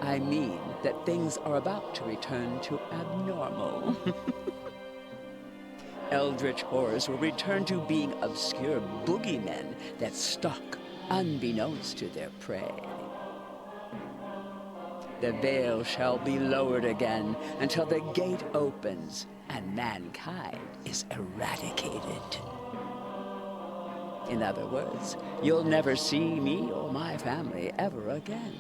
I mean that things are about to return to abnormal. Eldritch horrors will return to being obscure boogeymen that stalk unbeknownst to their prey. The veil shall be lowered again until the gate opens and mankind is eradicated. In other words, you'll never see me or my family ever again.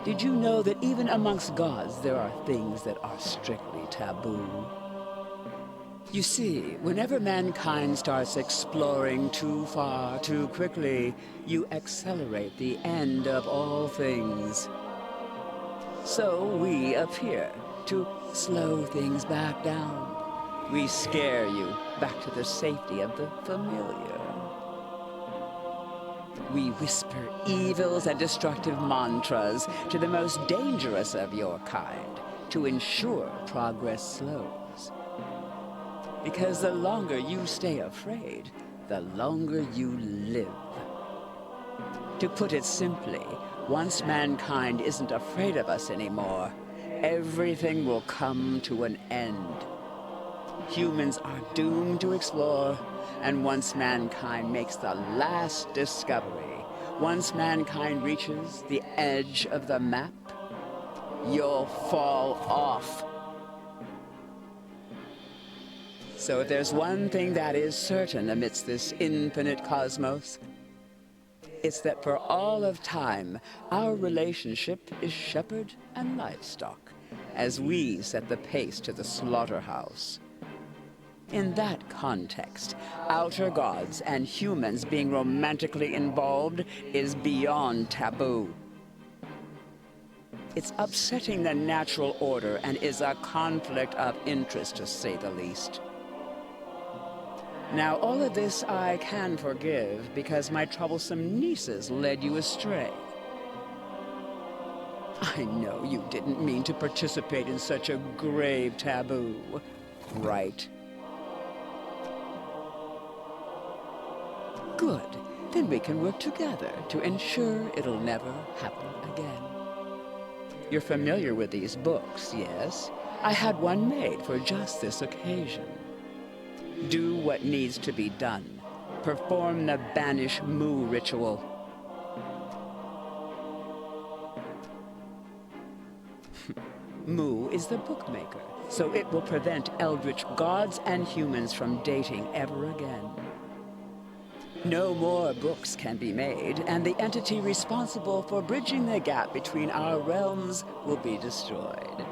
Did you know that even amongst gods there are things that are strictly taboo? You see, whenever mankind starts exploring too far, too quickly, you accelerate the end of all things. So we appear to slow things back down. We scare you back to the safety of the familiar. We whisper evils and destructive mantras to the most dangerous of your kind, to ensure progress slows. Because the longer you stay afraid, the longer you live. To put it simply, once mankind isn't afraid of us anymore, everything will come to an end. Humans are doomed to explore, and once mankind makes the last discovery, once mankind reaches the edge of the map, you'll fall off. So if there's one thing that is certain amidst this infinite cosmos, it's that for all of time, our relationship is shepherd and livestock, as we set the pace to the slaughterhouse. In that context, outer gods and humans being romantically involved is beyond taboo. It's upsetting the natural order and is a conflict of interest, to say the least. Now, all of this I can forgive because my troublesome nieces led you astray. I know you didn't mean to participate in such a grave taboo, right? Good. Then we can work together to ensure it'll never happen again. You're familiar with these books, yes? I had one made for just this occasion. Do what needs to be done. Perform the Banish Mu ritual. Mu is the bookmaker, so it will prevent eldritch gods and humans from dating ever again. No more books can be made, and the entity responsible for bridging the gap between our realms will be destroyed.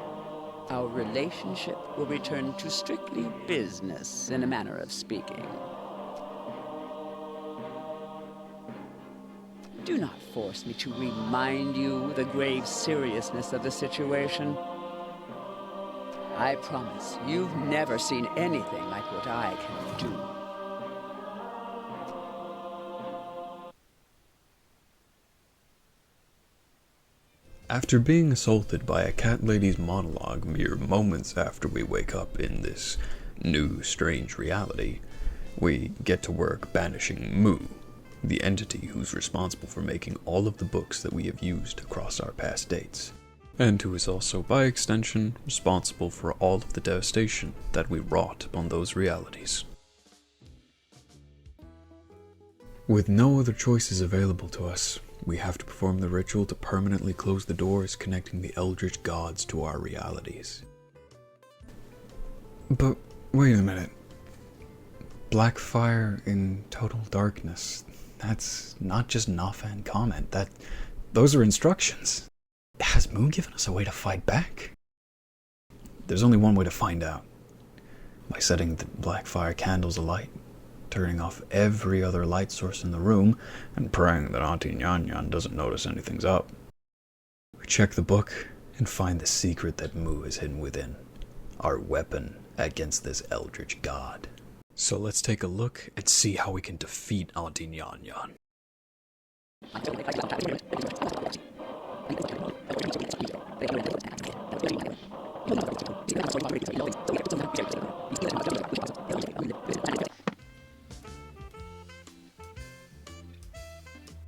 Our relationship will return to strictly business, in a manner of speaking. Do not force me to remind you the grave seriousness of the situation. I promise you've never seen anything like what I can do. After being assaulted by a cat lady's monologue mere moments after we wake up in this new, strange reality, we get to work banishing Mu, the entity who's responsible for making all of the books that we have used across our past dates, and who is also, by extension, responsible for all of the devastation that we wrought upon those realities. With no other choices available to us, we have to perform the ritual to permanently close the doors connecting the eldritch gods to our realities. But wait a minute. Black fire in total darkness. That's not just an offhand comment. Those are instructions. Has Moon given us a way to fight back? There's only one way to find out. By setting the black fire candles alight, turning off every other light source in the room, and praying that Auntie Nyan doesn't notice anything's up. We check the book and find the secret that Mu is hidden within, our weapon against this eldritch god. So let's take a look and see how we can defeat Auntie Nyan.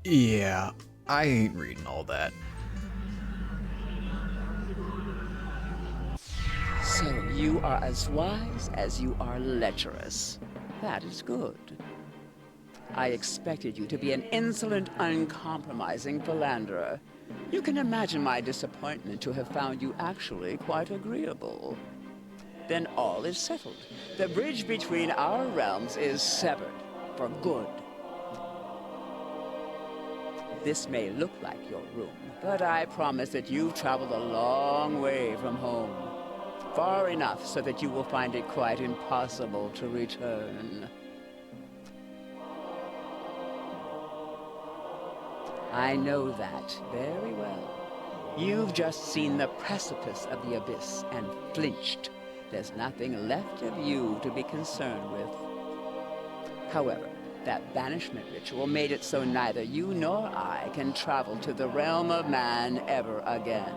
Yeah, I ain't reading all that. So you are as wise as you are lecherous. That is good. I expected you to be an insolent, uncompromising philanderer. You can imagine my disappointment to have found you actually quite agreeable. Then all is settled. The bridge between our realms is severed for good. This may look like your room, but I promise that you've traveled a long way from home. Far enough so that you will find it quite impossible to return. I know that very well. You've just seen the precipice of the abyss and flinched. There's nothing left of you to be concerned with. However, that banishment ritual made it so neither you nor I can travel to the realm of man ever again.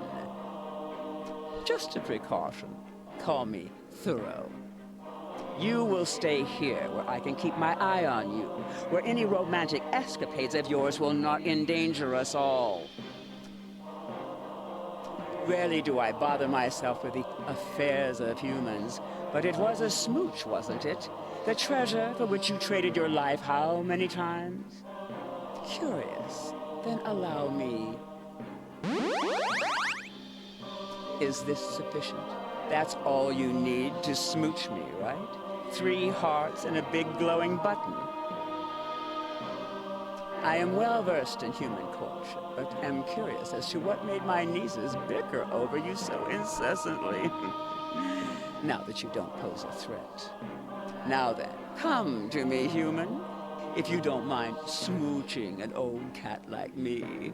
Just a precaution. Call me thorough. You will stay here, where I can keep my eye on you, where any romantic escapades of yours will not endanger us all. Rarely do I bother myself with the affairs of humans, but it was a smooch, wasn't it? The treasure for which you traded your life how many times? Curious. Then allow me. Is this sufficient? That's all you need to smooch me, right? 3 hearts and a big glowing button. I am well versed in human courtship, but am curious as to what made my nieces bicker over you so incessantly. Now that you don't pose a threat. Now then, come to me, human. If you don't mind smooching an old cat like me.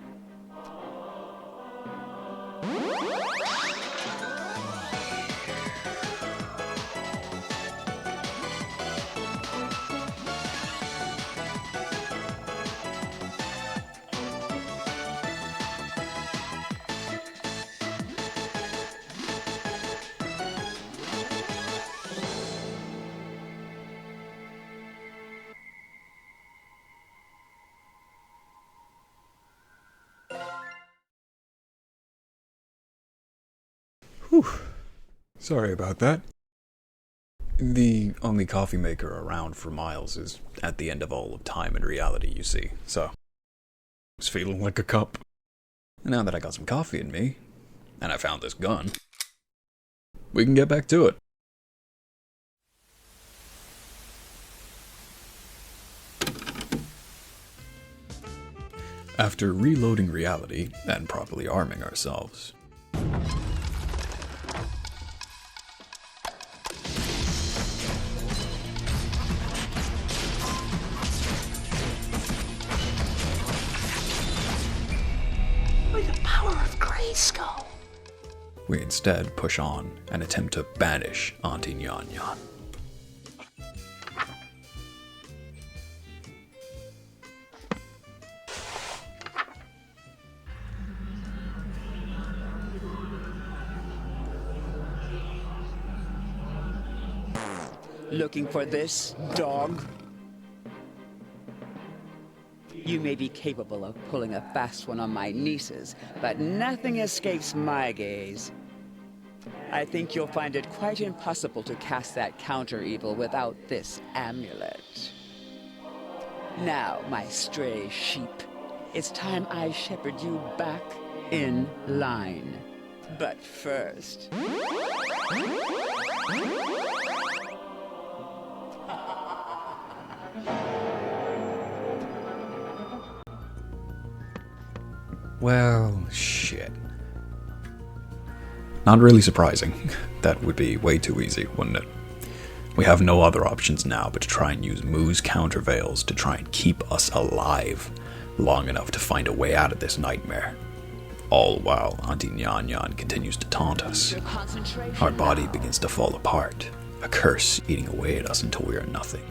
Whew. Sorry about that. The only coffee maker around for miles is at the end of all of time and reality, you see, so I was feeling like a cup. And now that I got some coffee in me, and I found this gun, we can get back to it. After reloading reality and properly arming ourselves, we instead push on and attempt to banish Auntie Nyan Nyan. Looking for this, dog? You may be capable of pulling a fast one on my nieces, but nothing escapes my gaze. I think you'll find it quite impossible to cast that counter-evil without this amulet. Now, my stray sheep, it's time I shepherd you back in line. But first... Well, shit. Not really surprising. That would be way too easy, wouldn't it? We have no other options now but to try and use Moo's countervails to try and keep us alive long enough to find a way out of this nightmare. All while Auntie Nyan Nyan continues to taunt us. Our body begins to fall apart, a curse eating away at us until we are nothing.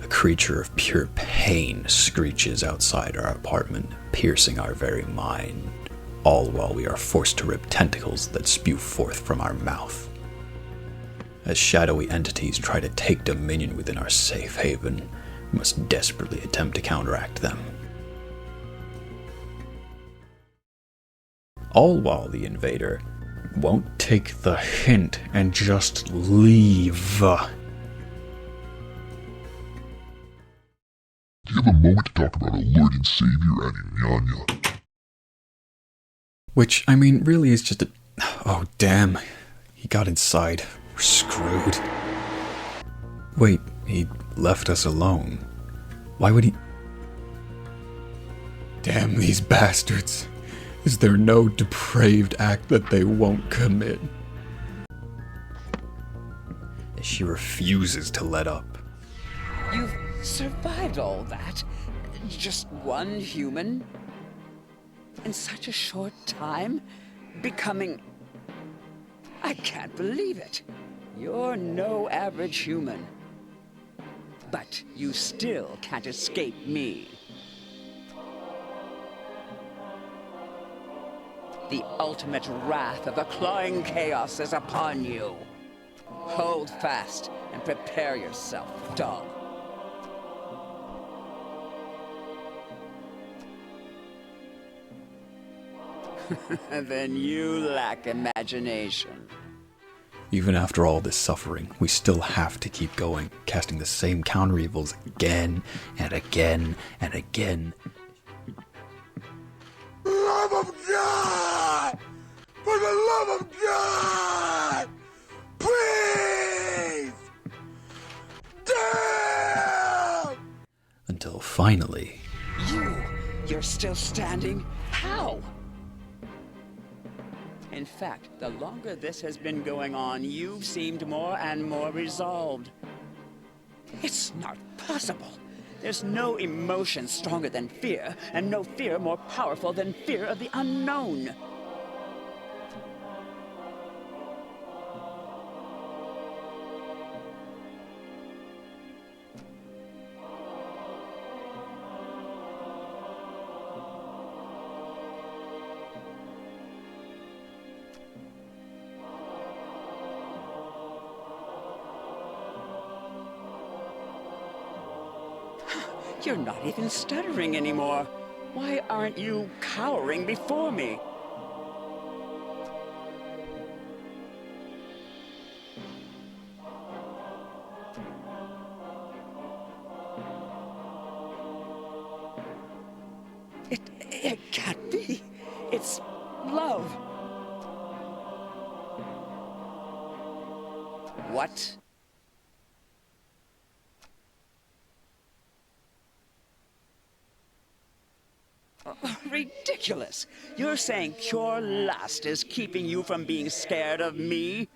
A creature of pure pain screeches outside our apartment, piercing our very mind, all while we are forced to rip tentacles that spew forth from our mouth. As shadowy entities try to take dominion within our safe haven, we must desperately attempt to counteract them. All while the invader won't take the hint and just leave. Do you have a moment to talk about our Lord and Savior, Auntie Nyan Nyan? Which, I mean, really is just a... Oh, damn. He got inside. We're screwed. Wait, he left us alone. Why would he... Damn these bastards. Is there no depraved act that they won't commit? She refuses to let up. You've survived all that? Just one human? In such a short time? Becoming... I can't believe it. You're no average human. But you still can't escape me. The ultimate wrath of the clawing chaos is upon you. Hold fast and prepare yourself, dog. Then you lack imagination. Even after all this suffering, we still have to keep going, casting the same counter evils again and again and again. Love of God! For the love of God! Please! Damn! Until finally... You're still standing? How? In fact, the longer this has been going on, you've seemed more and more resolved. It's not possible. There's no emotion stronger than fear, and no fear more powerful than fear of the unknown. You're not even stuttering anymore. Why aren't you cowering before me? It can't be. It's love. What? Ridiculous! You're saying pure lust is keeping you from being scared of me?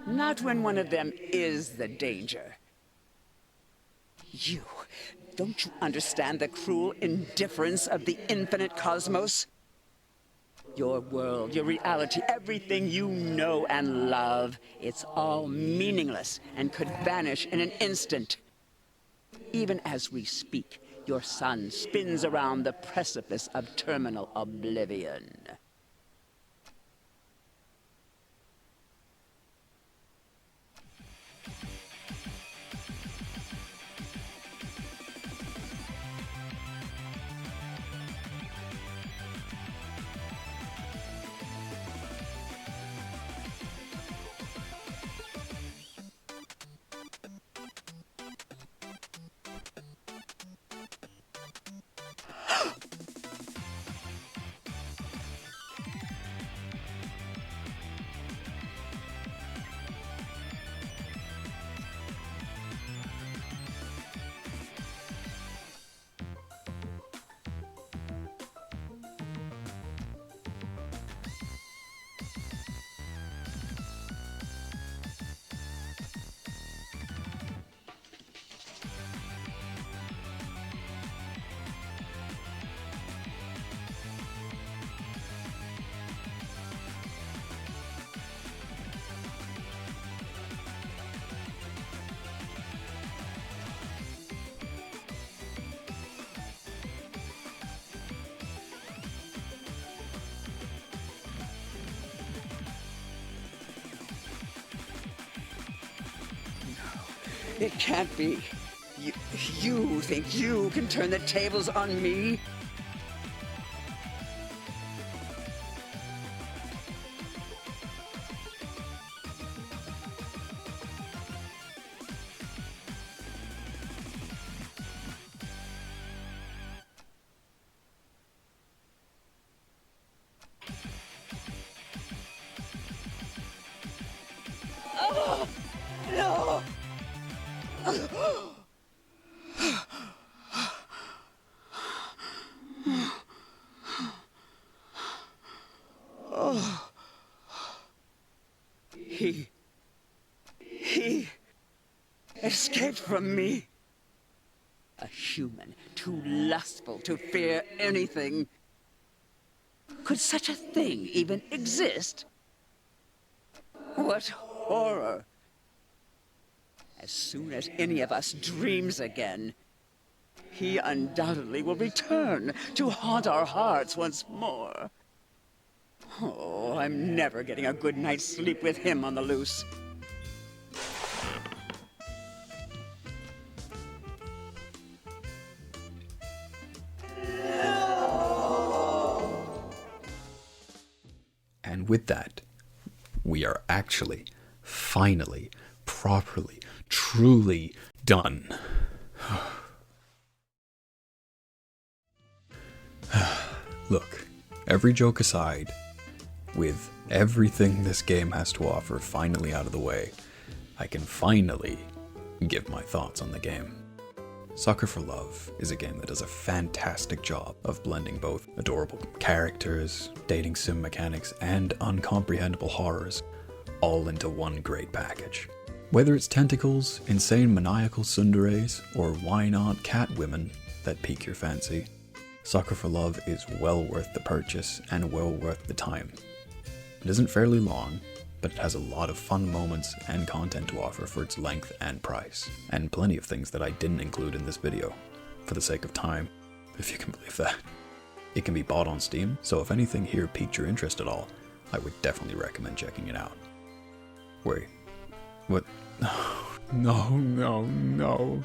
Not when one of them is the danger. Don't you understand the cruel indifference of the infinite cosmos? Your world, your reality, everything you know and love, it's all meaningless and could vanish in an instant. Even as we speak, your sun spins around the precipice of terminal oblivion. It can't be. You think you can turn the tables on me? Oh, no! Oh. He escaped from me. A human, too lustful to fear anything. Could such a thing even exist? What horror! As soon as any of us dreams again, he undoubtedly will return to haunt our hearts once more. Oh, I'm never getting a good night's sleep with him on the loose. And with that, we are actually, finally, properly, truly done. Look, every joke aside, with everything this game has to offer finally out of the way, I can finally give my thoughts on the game. Sucker for Love is a game that does a fantastic job of blending both adorable characters, dating sim mechanics, and uncomprehendable horrors all into one great package. Whether it's tentacles, insane maniacal tsunderes, or why not cat women that pique your fancy, Sucker for Love is well worth the purchase and well worth the time. It isn't fairly long, but it has a lot of fun moments and content to offer for its length and price, and plenty of things that I didn't include in this video, for the sake of time, if you can believe that. It can be bought on Steam, so if anything here piqued your interest at all, I would definitely recommend checking it out. Wait, what? No.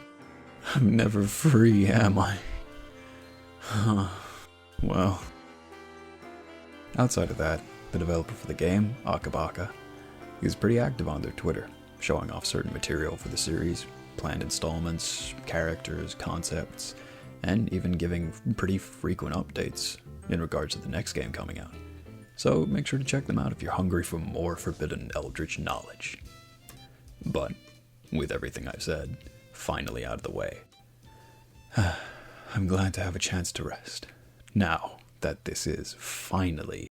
I'm never free, am I? Well. Outside of that, the developer for the game, Akabaka, is pretty active on their Twitter, showing off certain material for the series, planned installments, characters, concepts, and even giving pretty frequent updates in regards to the next game coming out. So make sure to check them out if you're hungry for more forbidden eldritch knowledge. But, with everything I've said finally out of the way, I'm glad to have a chance to rest, now that this is finally